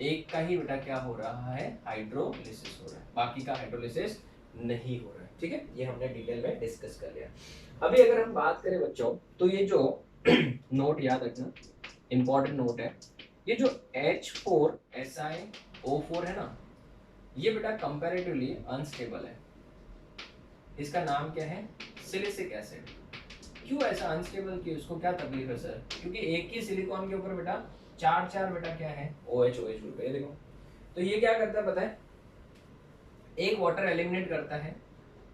एक का ही बेटा क्या हो रहा है, हाइड्रोलिसिस हो रहा है, बाकी का हाइड्रोलिसिस नहीं हो रहा है। ठीक है, ये हमने डिटेल में डिस्कस कर लिया। अभी अगर हम बात करें बच्चों तो ये जो नोट याद रखना, इंपॉर्टेंट नोट है, ये जो H4 SiO4 है ना, ये बेटा कंपैरेटिवली अनस्टेबल है। इसका नाम क्या है, सिलिसिक एसिड। क्यों ऐसा अनस्टेबल, की उसको क्या तकलीफ है सर? क्योंकि एक ही सिलिकॉन के ऊपर बेटा चार बेटा क्या है, OH ग्रुप है। देखो तो ये क्या करता है पता है, एक वाटर एलिमिनेट करता है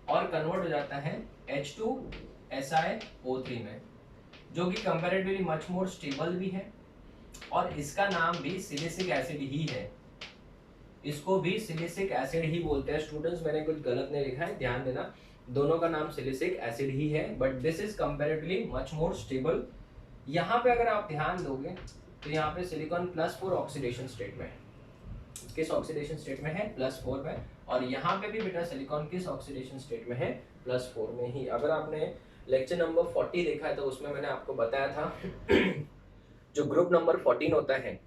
और कन्वर्ट हो जाता है H2SiO3 में, जो कि कंपैरेटिवली मच मोर स्टेबल भी है, और इसका नाम भी सिलिसिक एसिड ही है। इसको भी सिलिसिक एसिड ही बोलते हैं। स्टूडेंट्स मैंने कुछ गलत नहीं लिखा है, ध्यान देना, दोनों का नाम सिलिसिक एसिड ही है, but this is comparatively much more stable. यहाँ पे अगर आप ध्यान दोगे तो यहाँ पे सिलिकॉन +4 ऑक्सीडेशन स्टेट में है। किस ऑक्सीडेशन स्टेट में है, +4 में। और यहाँ पे भी बेटा सिलिकॉन किस ऑक्सीडेशन स्टेट में है, +4 में ही। अगर आपने लेक्चर नंबर 40 देखा है तो उसमें मैंने आपको बताया था जो ग्रुप नंबर 14 होता है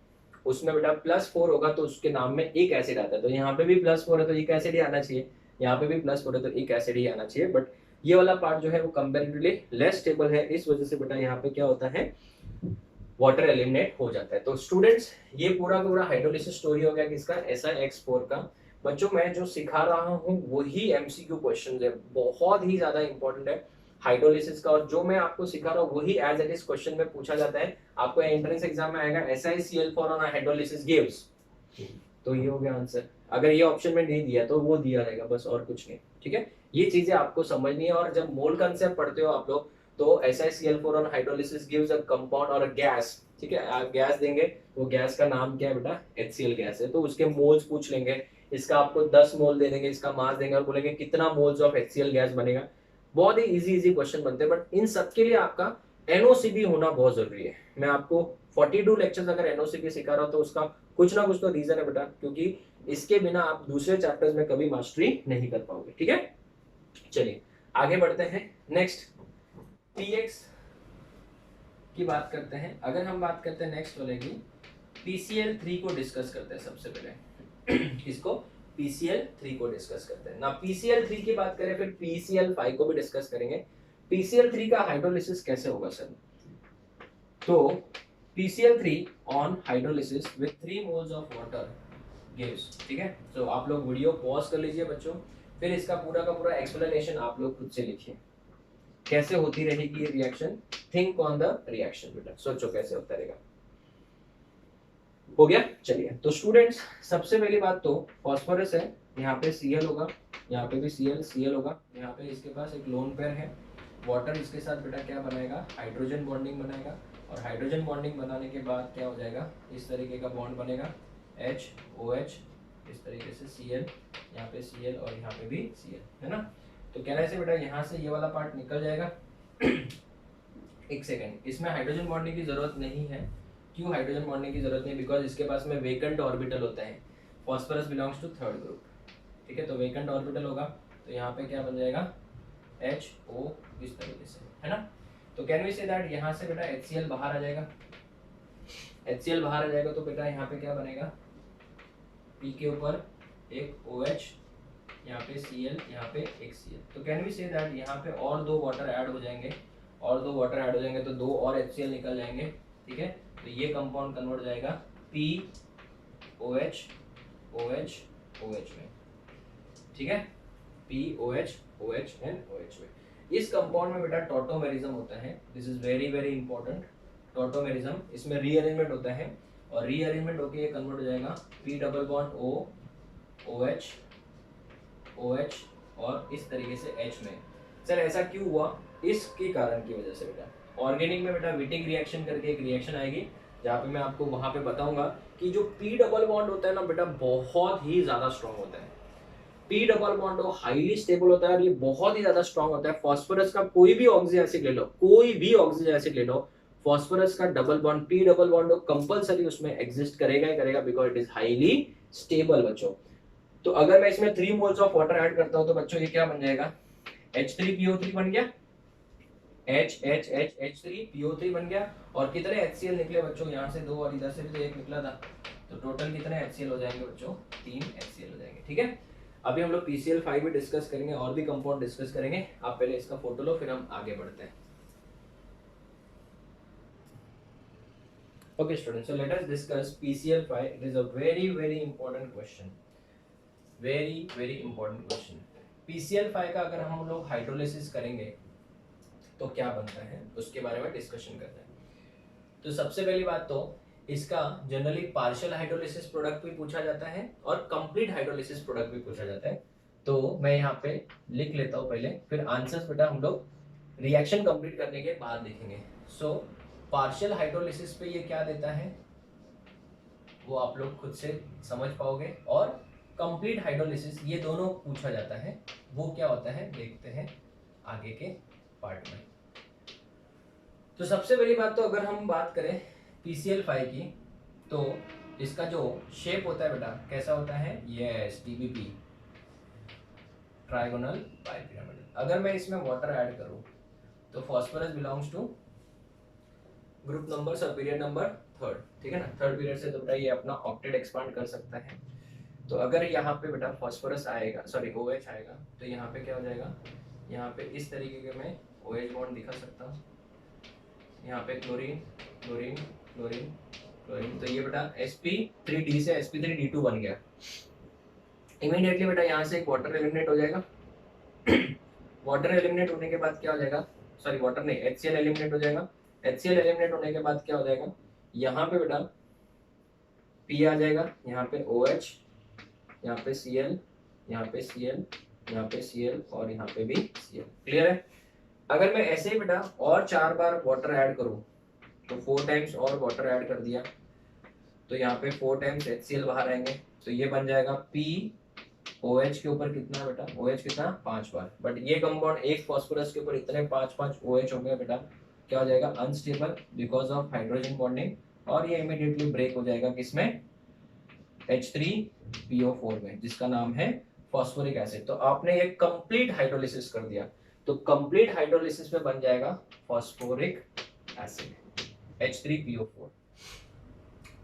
उसमें बेटा +4 होगा तो उसके नाम में एक एसिड आता है, तो यहाँ पे भी +4 है तो एक एसिड ही आना चाहिए, यहाँ पे भी +4 है तो एक एसिड ही आना चाहिए। बट ये वाला पार्ट जो है वो कंपेरेटिवली लेस स्टेबल है, इस वजह से बेटा यहाँ पे क्या होता है, वाटर एलिमिनेट हो जाता है। तो स्टूडेंट्स ये पूरा का पूरा हाइड्रोलिसिस स्टोरी हो गया किसका, SiX4 का। बच्चों मैं जो सिखा रहा हूँ वही MCQ क्वेश्चन है, बहुत ही ज्यादा इंपॉर्टेंट है हाइड्रोलिसिस का, और जो मैं आपको सिखा रहा हूँ वही एज इट इज क्वेश्चन में पूछा जाता है। आपको एंट्रेंस एग्जाम में आएगा SiCl4 ऑन हाइड्रोलिसिस गिव्स, तो ये हो गया आंसर। अगर ये ऑप्शन में नहीं दिया तो वो दिया रहेगा, बस और कुछ नहीं। ठीक है, ये चीजें आपको समझनी है। और जब मोल कंसेप्ट पढ़ते हो आप लोग तो SiCl4 on hydrolysis gives a compound और अ गैस। ठीक है, आप गैस देंगे तो गैस का नाम क्या है बेटा, HCl गैस है, तो उसके मोल्स पूछ लेंगे, इसका आपको 10 मोल दे देंगे, इसका मास देंगे और बोलेंगे कितना मोल्स ऑफ HCl गैस बनेगा। बहुत ही इजी क्वेश्चन बनते हैं, बट इन सब के लिए आपका NOCB होना बहुत जरूरी है। मैं आपको 42 लेक्चर्स अगर NOCB सिखा रहा हूं तो उसका कुछ ना कुछ तो रीजन है बेटा, क्योंकि इसके बिना आप दूसरे चैप्टर्स में कभी मास्टरी नहीं कर पाओगे। ठीक है, चलिए आगे बढ़ते हैं। नेक्स्ट PX की बात करते हैं। अगर हम बात करते हैं नेक्स्ट वाले की, PCl3 को डिस्कस करते हैं सबसे पहले इसको PCl3 को डिस्कस करते हैं ना। PCl3 की बात करें फिर PCl5 को भी डिस्कस करेंगे। PCl3 का हाइड्रोलिसिस कैसे होगा सर, तो PCl3 on hydrolysis with 3 moles of water gives. ठीक है, तो आप लोग वीडियो पॉज कर लीजिए बच्चों, फिर इसका पूरा का पूरा एक्सप्लेनेशन आप लोग खुद से लिखिए, कैसे होती रहेगी ये reaction. Think on the reaction बेटा, सोचो कैसे होता रहेगा। हो गया, चलिए। तो स्टूडेंट्स सबसे पहली बात तो फास्फोरस है, यहाँ पे Cl होगा, यहाँ पे भी Cl होगा, यहाँ पे इसके पास एक लोन पेयर है, वाटर इसके साथ बेटा क्या बनाएगा, हाइड्रोजन बॉन्डिंग बनाएगा, और हाइड्रोजन बॉन्डिंग बनाने के बाद क्या हो जाएगा, इस तरीके का बॉन्ड बनेगा HOH, इस तरीके से Cl, यहाँ पे Cl और यहाँ पे भी Cl, है ना। तो कहने से बेटा यहाँ से ये वाला पार्ट निकल जाएगा एक सेकेंड, इसमें हाइड्रोजन बॉन्डिंग की जरूरत नहीं है। क्यों हाइड्रोजन बॉन्डिंग की जरूरत नहीं, बिकॉज इसके पास में वेकेंट ऑर्बिटल होता है, phosphorus belongs to third group. ठीक है, तो वेकेंट ऑर्बिटल होगा तो यहाँ पे क्या बन जाएगा HO इस तरीके से, है ना। तो कैन वी से दैट यहाँ से बेटा HCl बाहर आ जाएगा, HCl बाहर आ जाएगा तो बेटा यहाँ पे क्या बनेगा, P के ऊपर एक OH, यहाँ पे Cl, यहाँ पे एक Cl। तो कैन वी से दैट यहाँ पे और दो वाटर ऐड हो जाएंगे, और दो वाटर ऐड हो जाएंगे तो दो और HCl निकल जाएंगे। ठीक है, तो ये कंपाउंड कन्वर्ट हो जाएगा POH OH OH में। ठीक है, POH OH एंड OH में। इस कंपाउंड में बेटा टॉटोमेरिज्म होता है, this is very very important. Tautomerism, इसमें रीअरेंजमेंट होता है, और रीअरेंजमेंट होकर ये कन्वर्ट हो जाएगा P double bond O OH OH और इस तरीके से H में। सर ऐसा क्यों हुआ, इसके कारण की वजह से बेटा ऑर्गेनिक में बेटा विटिंग रिएक्शन करके एक रिएक्शन आएगी, जहाँ पे मैं आपको वहां पे बताऊंगा कि जो P डबल बॉन्ड होता है ना बेटा बहुत ही ज्यादा स्ट्रॉन्ग होता है। P double bond highly stable होता है और ये बहुत ही ज्यादा स्ट्रॉन्ग होता है। फॉस्फोरस का कोई भी ऑक्सीजन एसिड ले लो, कोई भी ऑक्सीजन एसिड ले लो, फॉस्फोरस का double bond P double bond compulsory उसमें एग्जिस्ट करेगा ही करेगा, because it is highly stable बच्चों। तो अगर मैं इसमें 3 मोल्स ऑफ वाटर ऐड करता हूं तो बच्चों ये क्या बन जाएगा, H3PO3 बन गया, H3PO3 बन गया, और कितने HCl निकले बच्चों, यहाँ से दो और इधर से भी तो एक निकला था, तो टोटल कितने HCl हो जाएंगे बच्चों, 3 HCl हो जाएंगे। ठीक है, अभी हम लोग PCl5 भी डिस्कस करेंगे और भी कंपाउंड डिस्कस करेंगे। आप पहले इसका फोटो लो फिर हम आगे बढ़ते हैं। Okay students, so let us discuss PCl5. It is a very very important question, very important question। PCl5 का अगर हम लोग हाइड्रोलिसिस करेंगे तो क्या बनता है उसके बारे में डिस्कशन करते हैं। तो सबसे पहली बात तो इसका जनरली पार्शियल हाइड्रोलिसिस प्रोडक्ट भी पूछा जाता है और कंप्लीट हाइड्रोलिसिस प्रोडक्ट भी पूछा जाता है। तो मैं यहाँ पे लिख लेता हूँ पहले, फिर आंसर्स बेटा हम लोग रिएक्शन कंप्लीट करने के बाद लिखेंगे। सो पार्शियल हाइड्रोलिसिस पे ये क्या देता है वो आप लोग खुद से समझ पाओगे, और कंप्लीट हाइड्रोलिसिस ये दोनों पूछा जाता है, वो क्या होता है देखते हैं आगे के पार्ट में। तो सबसे पहली बात तो अगर हम बात करें PCl5 की, तो इसका जो शेप होता है बेटा कैसा होता है, यस TPP, ट्राइगोनल बाइपिरामिडल। अगर मैं इसमें वाटर ऐड करूं तो phosphorus belongs to group number सब पीरियड नंबर थर्ड, ठीक है ना, थर्ड पीरियड से तो बेटा ये अपना ऑक्टेट एक्सपांड कर सकता है। तो अगर यहाँ पे बेटा फॉस्फोरस आएगा, सॉरी OH आएगा, तो यहाँ पे क्या हो जाएगा, यहाँ पे इस तरीके के मैं OH बॉन्ड दिखा सकता हूँ, यहाँ पे क्लोरीन क्लोरीन क्लोरीन क्लोरीन, तो ये बेटा sp3d से sp3d2 बन गया। इमीडिएटली बेटा यहाँ से एक वाटर एलिमिनेट हो जाएगा। वाटर एलिमिनेट होने के बाद क्या हो जाएगा, सॉरी वाटर नहीं, HCl एलिमिनेट हो जाएगा। HCl एलिमिनेट होने के बाद क्या हो जाएगा, यहाँ पे बेटा P आ जाएगा, यहाँ पे OH, यहाँ पे Cl, यहाँ पे Cl, यहाँ पे Cl और यहाँ पे भी Cl। क्लियर है। अगर मैं ऐसे ही बेटा और 4 बार वाटर ऐड करूं, तो 4 टाइम्स और वाटर ऐड कर दिया, तो यहाँ पे 4 टाइम्स HCl बाहर आएंगे, तो ये बन जाएगा P OH के ऊपर कितना बेटा, OH कितना 5 बार। बट ये कंपाउंड एक फास्फोरस के ऊपर इतने 5 OH हो गए बेटा, क्या हो जाएगा, unstable because of hydrogen bonding, और ये इमीडिएटली ब्रेक हो जाएगा किसमें, H3PO4 में, जिसका नाम है फॉस्फोरिक एसिड। तो आपने ये कंप्लीट हाइड्रोलिसिस कर दिया, तो कंप्लीट हाइड्रोलिसिस में बन जाएगा फॉस्फोरिक एसिड H3PO4।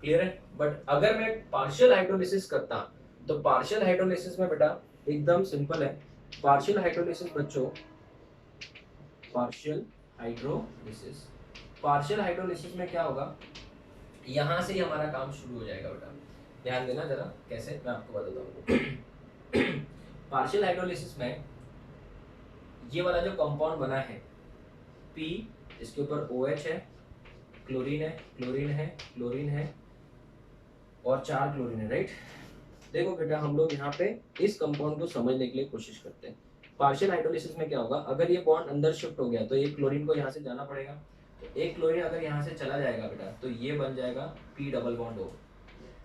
क्लियर है। बट अगर मैं पार्शियल हाइड्रोलिसिस करता, तो पार्शियल हाइड्रोलिसिस में बेटा एकदम सिंपल है। पार्शियल हाइड्रोलिसिस बच्चों, पार्शियल हाइड्रोलिसिस में क्या होगा, यहां से ही हमारा काम शुरू हो जाएगा बेटा। ध्यान देना जरा, कैसे मैं आपको बताता हूँ। पार्शियल हाइड्रोलिसिस में ये वाला जो कंपाउंड बना है P, इसके ऊपर OH है, क्लोरीन है, क्लोरीन है, क्लोरीन है और 4 क्लोरीन है, राइट। देखो बेटा हम लोग यहाँ पे इस कंपाउंड को समझने के लिए कोशिश करते हैं। पार्शियल हाइड्रोलिसिस में क्या होगा, अगर ये बॉन्ड अंदर शिफ्ट हो गया तो एक क्लोरीन को यहाँ से जाना पड़ेगा, तो एक क्लोरीन अगर यहाँ से चला जाएगा बेटा, तो ये बन जाएगा P double bond O।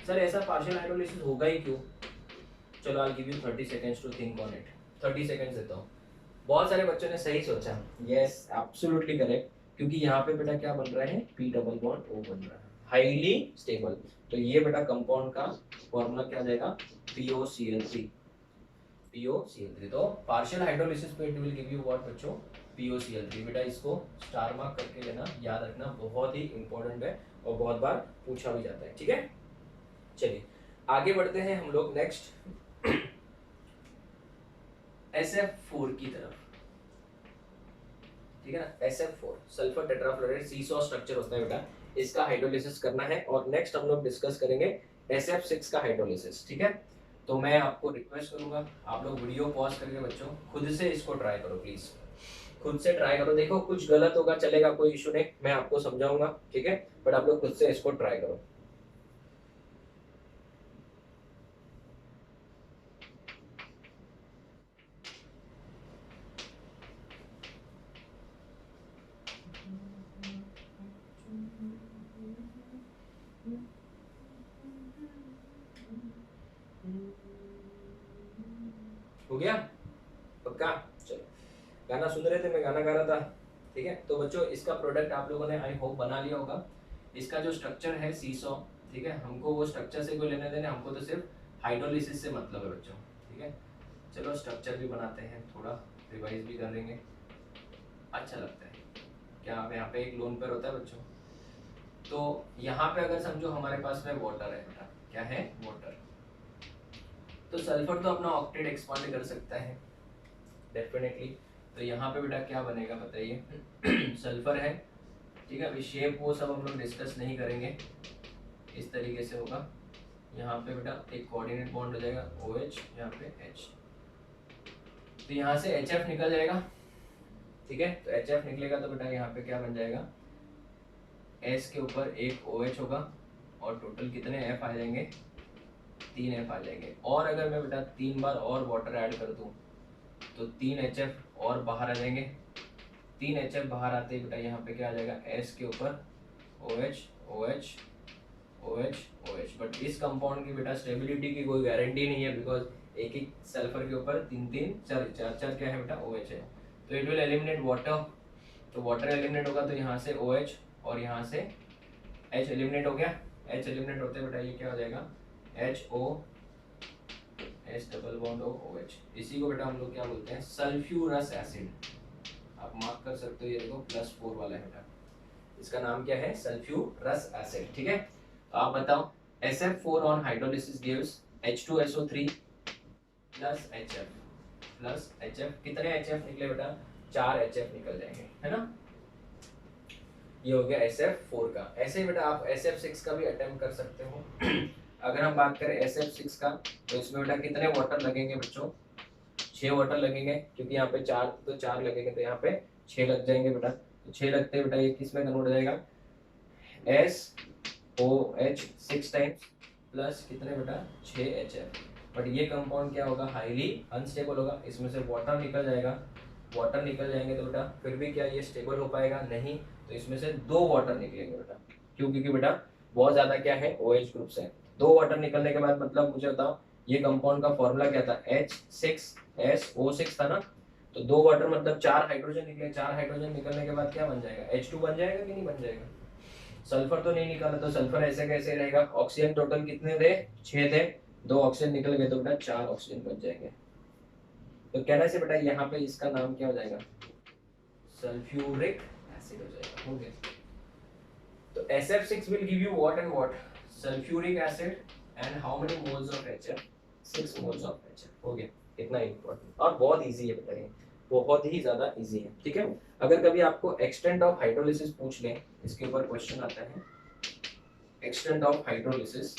Sir ऐसा पार्शियल हाइड्रोलिसिस होगा ही क्यों, चलो I give you 30 seconds to think on it. 30 seconds देता हूँ। बहुत सारे बच्चों ने सही सोचा, यस एब्सोल्युटली करेक्ट, क्योंकि यहाँ पे बेटा क्या बन रहा है, P डबल बॉन्ड O बन रहा है, हाईली स्टेबल। तो ये बेटा कंपाउंड का फॉर्मूला क्या आ जाएगा, POCl3। तो पार्शियल हाइड्रोलिसिस पे it will give you what बच्चों, POCl3। बेटा इसको स्टार मार्क करके लेना, याद रखना, बहुत ही इंपॉर्टेंट है और बहुत बार पूछा भी जाता है, ठीक है। चलिए आगे बढ़ते हैं हम लोग नेक्स्ट SF4 की तरफ, ठीक है ना। SF4 sulphur tetrafluoride seesaw structure होता है बेटा, इसका हाइड्रोलिसिस करना है। और नेक्स्ट हम लोग डिस्कस करेंगे SF6 का हाइड्रोलिसिस, ठीक है। तो मैं आपको रिक्वेस्ट करूंगा, आप लोग वीडियो पॉज करके बच्चों खुद से इसको ट्राई करो, प्लीज खुद से ट्राई करो। देखो कुछ गलत होगा चलेगा, कोई इशू नहीं, मैं आपको समझाऊंगा, ठीक है, बट आप लोग खुद से इसको ट्राई करो। हो गया पक्का। चलो गाना सुन रहे थे, मैं गाना गा रहा था, ठीक है। तो बच्चों इसका प्रोडक्ट आप लोगों ने आई होप बना लिया होगा। इसका जो स्ट्रक्चर है सीसॉ, ठीक है, हमको वो स्ट्रक्चर से कोई लेने देने, हमको तो सिर्फ हाइड्रोलिसिस से मतलब है बच्चों, ठीक है। चलो स्ट्रक्चर भी बनाते हैं, थोड़ा रिवाइज भी कर लेंगे, अच्छा लगता है। क्या आप यहाँ पे एक लोन पेयर होता है बच्चों, तो यहाँ पे अगर समझो हमारे पास में वाटर है बेटा, क्या है, वाटर, तो सल्फर तो अपना ऑक्टेट एक्सपांड कर सकता है डेफिनेटली। तो यहाँ पे बेटा क्या बनेगा बताइए, सल्फर है, ठीक है। अभी शेप वो सब हम लोग डिस्कस नहीं करेंगे, इस तरीके से होगा। यहाँ पे बेटा एक कोऑर्डिनेट बॉन्ड हो जाएगा OH, यहाँ पे H, तो यहाँ से HF निकल जाएगा, ठीक है। तो HF निकलेगा तो बेटा यहाँ पे क्या बन जाएगा, S के ऊपर एक OH होगा और टोटल कितने F आ जाएंगे, 3 F आ जाएंगे। और अगर मैं बेटा 3 बार और वाटर ऐड कर दूं, तो 3 HF और बाहर आ जाएंगे। 3 HF बाहर आते ही बेटा यहाँ पे क्या आ जाएगा, S के ऊपर OH OH OH OH। But इस कंपाउंड की बेटा स्टेबिलिटी की कोई गारंटी नहीं है, बिकॉज एक एक सल्फर के ऊपर 3 4 क्या है बेटा, OH है। तो इट विल एलिमिनेट वाटर, तो वाटर एलिमिनेट होगा तो यहाँ से OH और यहाँ से H एलिमिनेट हो गया। H एलिमिनेट होते बेटा ये क्या हो जाएगा, HO H double bond O OH। इसी को बेटा हम लोग क्या बोलते हैं, सल्फ्यूरस एसिड। आप मार्क कर सकते हो, ये देखो +4 वाला है बेटा, इसका नाम क्या है, सल्फ्यूरस एसिड। ठीक है, तो आप बताओ SF4 on hydrolysis gives H2SO3 plus HF कितने HF निकले बेटा, 4 HF निकल जाएंगे, है ना। ये हो गया SF4 का। ऐसे ही बेटा आप SF6 का भी अटेम्प्ट कर सकते हो। अगर हम बात करें SF6 का, तो इसमें बेटा कितने वाटर लगेंगे बच्चों, 6 वाटर लगेंगे, क्योंकि यहाँ पे 4 तो 4 लगेंगे, तो यहाँ पे 6 लग जाएंगे बेटा। तो 6 लगते हैं बेटा, ये किस में कन्वर्ट हो जाएगा, SOH 6 टाइम्स प्लस कितने बेटा, 6 HF। बट ये कंपाउंड क्या होगा, हाईली अनस्टेबल होगा, इसमें से वाटर निकल जाएगा, वाटर निकल जाएंगे तो बेटा फिर भी क्या ये स्टेबल हो पाएगा, नहीं। तो इसमें से 2 वाटर निकलेंगे बेटा, क्यों, क्योंकि बेटा बहुत ज्यादा क्या है, OH ग्रुप है। 2 वाटर निकलने के बाद मतलब मुझे बताओ ये कंपाउंड का फॉर्मूला क्या था, H6SO6 था ना। तो 2 वाटर मतलब 4 हाइड्रोजन निकले, 4 हाइड्रोजन निकलने के बाद क्या बन जाएगा, H2 बन जाएगा कि नहीं बन जाएगा। सल्फर तो नहीं निकाला, तो सल्फर ऐसे कैसे रहेगा, ऑक्सीजन टोटल कितने थे, 6 थे, 2 ऑक्सीजन निकल गए तो बेटा 4 ऑक्सीजन बच जाएंगे। तो कहने से बेटा यहाँ पे इसका नाम क्या हो जाएगा, सल्फ्यूरिक एसिड हो जाएगा, हो गया। तो SF6 will give you what and what, sulfuric acid and how many moles of HF, 6 moles of HF, हो गया। इतना इम्पोर्टेंट और बहुत इजी है बेटा, ये बहुत ही ज्यादा इजी है। ठीक है, अगर कभी आपको एक्सटेंट ऑफ हाइड्रोलिसिस पूछ लें, इसके ऊपर क्वेश्चन आता है, extent of hydrolysis,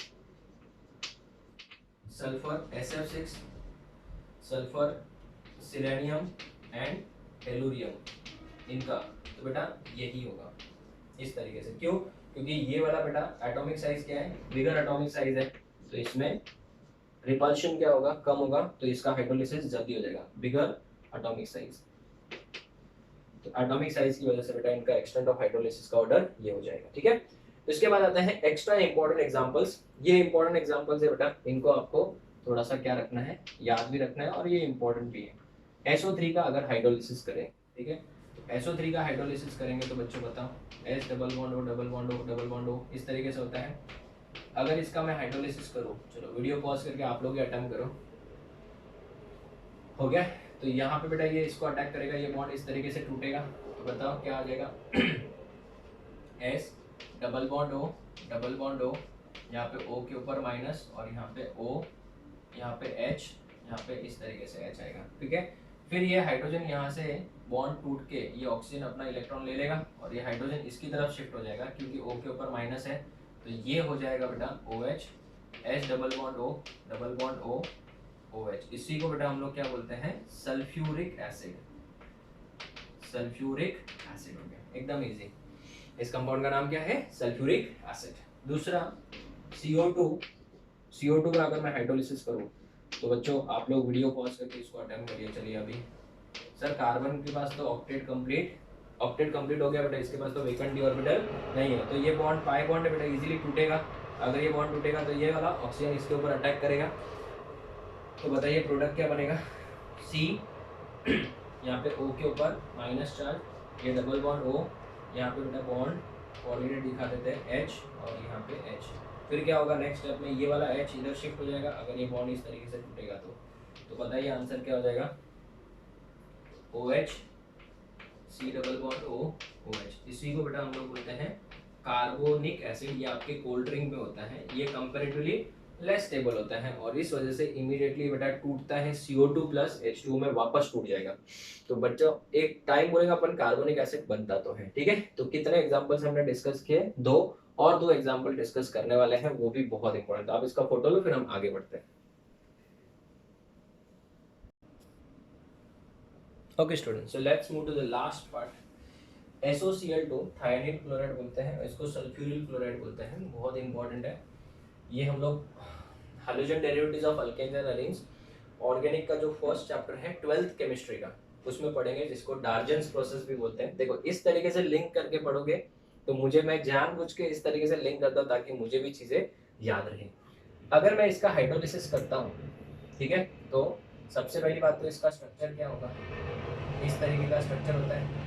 sulphur SF6, sulphur, selenium and tellurium, इनका तो बेटा यही होगा इस तरीके से। क्यों, क्योंकि ये वाला बेटा एटॉमिक साइज क्या है, बिगर एटॉमिक साइज है, तो इसमें रिपल्शन क्या होगा, कम होगा, तो इसका हाइड्रोलिसिस जल्दी हो जाएगा, बिगर एटॉमिक साइज। तो एटॉमिक साइज की वजह से बेटा इनका एक्सटेंट ऑफ हाइड्रोलिसिस का ऑर्डर ये हो जाएगा। ठीक है, तो इसके बाद आता है एक्स्ट्रा इंपॉर्टेंट एग्जांपल्स। ये इंपॉर्टेंट एग्जांपल्स है बेटा, इनको आपको थोड़ा सा क्या रखना है, याद भी रखना है, और ये इंपॉर्टेंट भी है। SO3 का अगर हाइड्रोलिसिस करें, ठीक है, SO3 का हाइड्रोलिसिस करेंगे तो बच्चों बताओ, H double bond O double bond O double bond O, इस तरीके से होता है। अगर इसका मैं हाइड्रोलिसिस करूं, चलो वीडियो पॉज करके आप लोग ये अटेम्प्ट करो, हो गया। तो यहाँ पे बेटा ये इसको अटैक करेगा, ये बॉन्ड इस तरीके से टूटेगा, तो बताओ क्या आ जाएगा, S double bond O double bond O, यहाँ पे O के ऊपर माइनस, और यहाँ पे O, यहाँ पे H, यहाँ पे इस तरीके से H आएगा। ठीक है, फिर ये हाइड्रोजन यहाँ से बॉन्ड टूट के ये ऑक्सीजन अपना इलेक्ट्रॉन ले लेगा, और ये हाइड्रोजन इसकी तरफ शिफ्ट हो जाएगा, क्योंकि O के ऊपर माइनस है, तो ये हो जाएगा बेटा OH, H double bond O double bond O OH। इसी को बेटा हम लोग क्या बोलते हैं, सल्फ्यूरिक एसिड, सल्फ्यूरिक एसिड हो गया, एकदम इजी। इस कंपाउंड का नाम क्या है, सल्फ्यूरिक एसिड। दूसरा CO2 का अगर मैं हाइड्रोलिसिस करूं, तो बच्चों आप लोग वीडियो पॉज करके इसको अटेम्प्ट करिए। चलिए अभी सर कार्बन के पास तो ऑक्टेट कंप्लीट हो गया बेटा, इसके पास तो वेकेंट डी ऑर्बिटल नहीं है, तो ये बॉन्ड पाई बॉन्ड है बेटा, इजीली टूटेगा। अगर ये बॉन्ड टूटेगा तो ये वाला ऑक्सीजन इसके ऊपर अटैक करेगा, तो बताइए प्रोडक्ट क्या बनेगा, C, यहाँ पे O के ऊपर माइनस चार्ज, ये डबल बॉन्ड O, यहाँ पे बेटा बॉन्ड कोऑर्डिनेट दिखा देते हैं H, और यहाँ पे H। फिर क्या होगा नेक्स्ट स्टेप में, ये वाला H इधर शिफ्ट हो जाएगा, अगर ये बॉन्ड इस तरीके से टूटेगा तो बताइए आंसर क्या हो जाएगा, OH, C double bond O OH। इसी को बेटा हम लोग बोलते हैं कार्बोनिक एसिड। ये आपके कोल्ड ड्रिंक में होता है, ये कंपैरेटिवली लेस स्टेबल होता है, और इस वजह से इमीडिएटली बेटा टूटता है, CO2 प्लस H2 में वापस टूट जाएगा। तो बच्चों एक टाइम बोलेगा अपन कार्बोनिक एसिड बनता तो है। ठीक है, तो कितने एग्जांपल्स हमने डिस्कस किए, 2, और 2 एग्जांपल डिस्कस करने वाले हैं, वो भी बहुत इंपॉर्टेंट। आप इसका फोटो लो, फिर हम आगे बढ़ते हैं। Okay student, so let's move to the last part. SOCl2 thionyl chloride बोलते हैं, इसको सल्फ्यूरिल क्लोराइड बोलते हैं, बहुत इंपॉर्टेंट है। ये हम लोग hydrogen derivatives of alkanes and alkenes organic का जो फर्स्ट चैप्टर है 12th केमिस्ट्री का, उसमें पढ़ेंगे, जिसको डार्जेंस प्रोसेस भी बोलते हैं। देखो इस तरीके से लिंक करके पढ़ोगे, तो मैं जानबूझ के इस तरीके से लिंक करता हूँ ताकि मुझे भी चीजें याद रहें। अगर मैं इसका हाइड्रोलिसिस करता हूँ, ठीक है, तो सबसे पहली बात तो इसका स्ट्रक्चर क्या होगा, इस तरीके का स्ट्रक्चर होता है।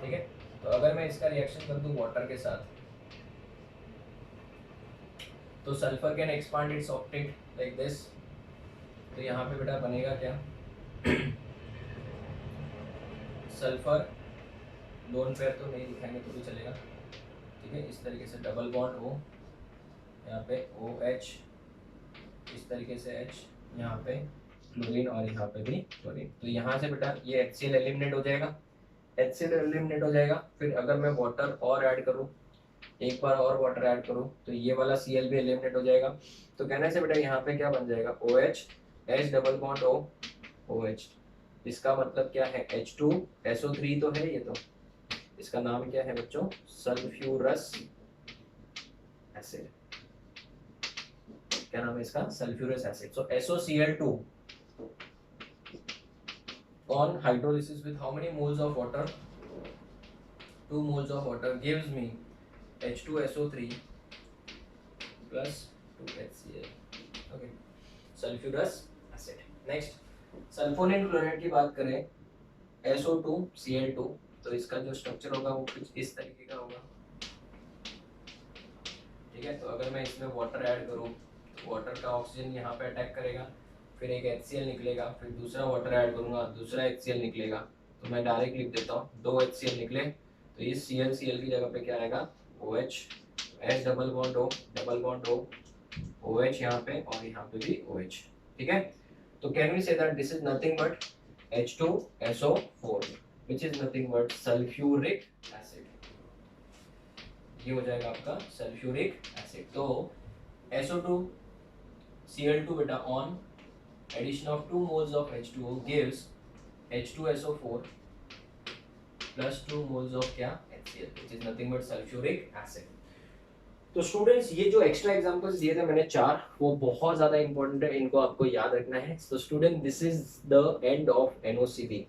ठीक है, तो अगर मैं इसका रिएक्शन कर दूं वाटर के साथ, तो sulphur can expand it's octet like this. तो यहाँ पे बेटा बनेगा क्या, सल्फर लोन पेयर तो नहीं दिखाएंगे तो भी चलेगा, ठीक है। इस तरीके से डबल बॉन्ड O, यहाँ पे OH, इस तरीके से H, यहाँ पे क्लोरीन और यहाँ पे भी क्लोरीन। तो यहाँ से बेटा ये HCl एलिमिनेट हो जाएगा, HCl एलिमिनेट हो जाएगा। फिर अगर मैं वाटर और ऐड करूँ, एक बार और वाटर ऐड करूँ, तो ये वाला Cl भी एलिमिनेट हो जाएगा। तो कहने से बेटा यहाँ पे क्या बन जाएगा, OH, H double bond O, OH। इसका मतलब क्या है, H2SO3 तो है ये, तो इसका नाम क्या है बच्चों, सल्फ्यूरस एसिड। क्या नाम है इसका, sulphurous acid. So SOCl2 on hydrolysis with how many moles of water, 2 moles of water gives me H2SO3 plus 2HCl, okay, sulfurous acid। Next sulphonate chloride की बात करें, SO2Cl2, तो इसका जो स्ट्रक्चर होगा वो कुछ इस तरीके का होगा, ठीक है। तो अगर मैं इसमें वाटर ऐड करूँ, वाटर का ऑक्सीजन यहाँ पे अटैक करेगा, फिर एक HCl निकलेगा, फिर दूसरा वाटर ऐड करूँगा, दूसरा HCl निकलेगा। तो मैं डायरेक्ट लिख देता हूँ, 2 HCl निकले, तो इस Cl की जगह पे क्या आएगा, OH, H double bond O, double bond O, OH यहाँ पे और यहाँ पे भी OH, ठीक है। तो can we say that this is nothing but H2SO4 which is nothing but sulphuric acid. ये हो जाएगा आपका सल्फ्यूरिक एसिड। तो SO2Cl2 बेटा on addition of 2 moles of H2O gives H2SO4 plus 2 moles of क्या, HCl, which is nothing but sulfuric acid। तो स्टूडेंट्स ये जो एक्स्ट्रा एग्जांपल्स दिए थे मैंने 4, वो बहुत ज्यादा इंपॉर्टेंट है, इनको आपको याद रखना है। तो student this is the end of NOCB,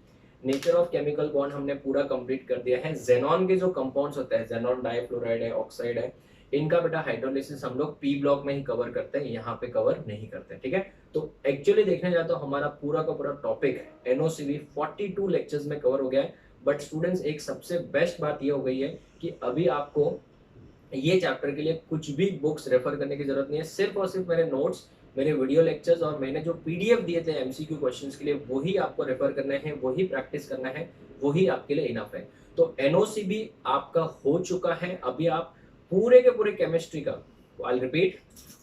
nature of chemical bond हमने पूरा कंप्लीट कर दिया है। जेनॉन के जो कंपाउंड्स होते हैं, जेनॉन डाइफ्लोराइड है, ऑक्साइड है, इनका बेटा हाइड्रोलिसिस हम लोग P ब्लॉक में ही कवर करते हैं, यहाँ पे कवर नहीं करते, ठीक है। तो एक्चुअली देखने जाए तो हमारा पूरा का पूरा टॉपिक NOCB 42 लेक्चर्स में कवर हो गया है। बट स्टूडेंट्स एक सबसे बेस्ट बात ये हो गई है कि अभी आपको ये चैप्टर के लिए कुछ भी बुक्स रेफर करने की जरूरत नहीं है, सिर्फ और सिर्फ मेरे नोट्स, मेरे वीडियो लेक्चर्स और मैंने जो PDF दिए थे MCQ क्वेश्चंस के लिए, वही आपको रेफर करना है, वही प्रैक्टिस करना है, वही आपके लिए इनफ है। तो NOCB आपका हो चुका है। अभी आप पूरे के पूरे केमिस्ट्री का, आई रिपीट,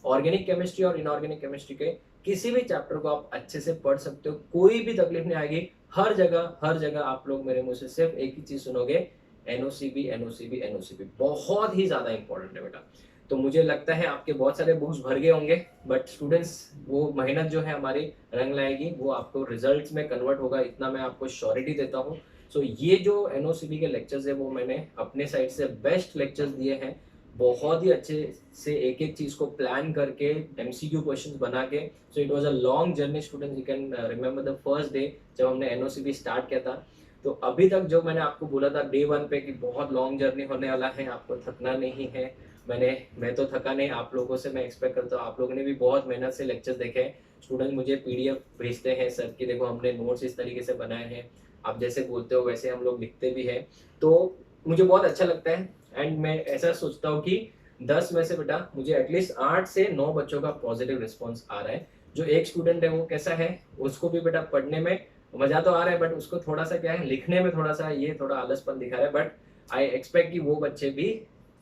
ऑर्गेनिक केमिस्ट्री और इनऑर्गेनिक केमिस्ट्री के किसी भी चैप्टर को आप अच्छे से पढ़ सकते हो, कोई भी तकलीफ नहीं आएगी। हर जगह आप लोग मेरे मुंह से सिर्फ एक ही चीज सुनोगे, NOCB NOCB NOCB। बहुत ही ज्यादा इंपॉर्टेंट है बेटा। तो मुझे लगता है आपके बहुत सारे बुक्स भर गए होंगे, बट स्टूडेंट्स वो मेहनत जो है हमारी रंग लाएगी, वो आपको रिजल्ट्स में कन्वर्ट होगा, इतना मैं आपको श्योरिटी देता हूँ। सो ये जो NOCB के लेक्चर्स है वो मैंने अपने साइड से बेस्ट लेक्चर्स दिए हैं, बहुत ही अच्छे से एक एक चीज को प्लान करके MCQ क्वेश्चंस बना के। So it was a long journey students, you can remember the first day जब हमने NOCB स्टार्ट किया था। तो अभी तक जो मैंने आपको बोला था डे 1 पे कि बहुत लॉन्ग जर्नी होने वाला है, आपको थकना नहीं है, मैं तो थका नहीं, आप लोगों से मैं एक्सपेक्ट करता हूँ, आप लोगों ने भी बहुत मेहनत से लेक्चर्स देखे हैं। स्टूडेंट मुझे PDF भेजते हैं सर कि देखो हमने नोट्स इस तरीके से बनाए हैं, आप जैसे बोलते हो वैसे हम लोग लिखते भी हैं, तो मुझे बहुत अच्छा लगता है। एंड मैं ऐसा सोचता हूँ कि 10 में से बेटा मुझे एटलीस्ट 8 से 9 बच्चों का पॉजिटिव रिस्पॉन्स आ रहा है। जो एक स्टूडेंट है वो कैसा है, उसको भी बेटा पढ़ने में मजा तो आ रहा है, बट उसको थोड़ा सा क्या है, लिखने में थोड़ा सा ये थोड़ा आलसपन दिखा रहा है। बट आई एक्सपेक्ट कि वो बच्चे भी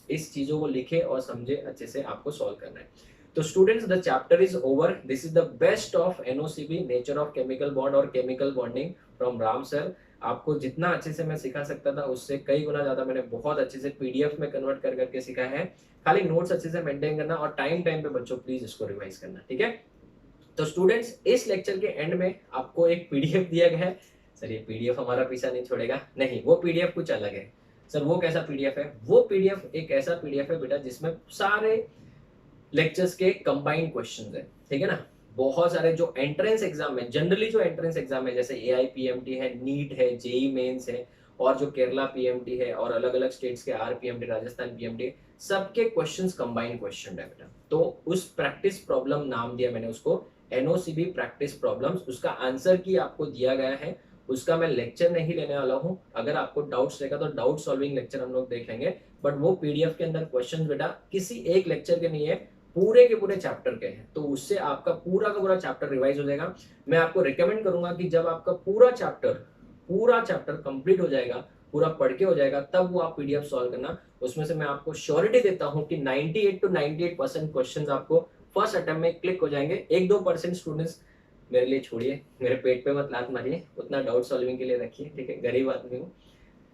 इस चीजों को लिखे और समझे, अच्छे से आपको सॉल्व करना है। तो students the chapter is over. This is the best of NOCB, nature of chemical bond और chemical bonding from Ram sir. आपको जितना अच्छे से मैं सिखा सकता था उससे कई गुना ज्यादा मैंने बहुत अच्छे से PDF में कन्वर्ट कर करके सिखाया है। खाली नोट्स अच्छे से मेंटेन करना और टाइम पे बच्चों प्लीज इसको रिवाइज करना, ठीक है। तो स्टूडेंट्स इस लेक्चर के एंड में आपको एक PDF दिया गया है। सर ये PDF हमारा पीछा नहीं छोड़ेगा, नहीं, वो PDF कुछ अलग है। सर वो कैसा PDF है, वो PDF एक ऐसा PDF है बेटा जिसमें सारे लेक्चर्स के कंबाइंड क्वेश्चंस है, ठीक है ना। बहुत सारे जो एंट्रेंस एग्जाम है, जनरली जो एंट्रेंस एग्जाम है जैसे AIPMT है, नीट है, JEE मेंस है, और जो केरला PMT है और अलग अलग स्टेट्स के RPMT, राजस्थान PMT, सबके क्वेश्चंस कंबाइंड क्वेश्चन है बेटा। तो उस प्रैक्टिस प्रॉब्लम नाम दिया मैंने उसको, NOCB प्रैक्टिस प्रॉब्लम्स। उसका आंसर की आपको दिया गया है, उसका मैं लेक्चर नहीं लेने वाला हूँ। अगर आपको डाउट्स रहेगा तो डाउट सॉल्विंग लेक्चर हम लोग देख लेंगे, बट वो PDF के अंदर क्वेश्चन बेटा किसी एक लेक्चर के नहीं है, पूरे के पूरे चैप्टर के हैं। तो उससे आपका पूरा का पूरा चैप्टर रिवाइज हो जाएगा। मैं आपको रिकमेंड करूंगा कि जब आपका पूरा चैप्टर पूरा चैप्टर कंप्लीट हो जाएगा, पूरा पढ़ के हो जाएगा, तब वो आप पीडीएफ सॉल्व करना। उसमें से मैं आपको श्योरिटी देता हूँ कि 98 to 98% क्वेश्चंस आपको फर्स्ट अटेम्प्ट में क्लिक हो जाएंगे। 1-2% स्टूडेंट्स मेरे लिए छोड़िए, मेरे पेट पे मत लात मारिए, उतना डाउट सॉल्विंग के लिए रखिए, ठीक है, गरीब आदमी हूँ,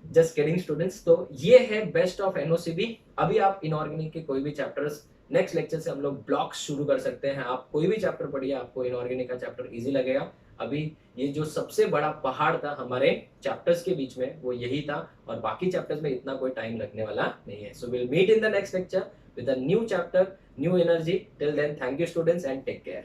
जस्ट किडिंग स्टूडेंट्स। तो ये है बेस्ट ऑफ एनओसीबी। अभी आप इनऑर्गेनिक के कोई भी चैप्टर्स, नेक्स्ट लेक्चर से हम लोग ब्लॉक्स शुरू कर सकते हैं। आप कोई भी चैप्टर पढ़िए, आपको इनऑर्गेनिक का चैप्टर इजी लगेगा। अभी ये जो सबसे बड़ा पहाड़ था हमारे चैप्टर्स के बीच में, वो यही था, और बाकी चैप्टर्स में इतना कोई टाइम लगने वाला नहीं है। So will meet in the next lecture with a new chapter, new energy. Till then, thank you students and take care.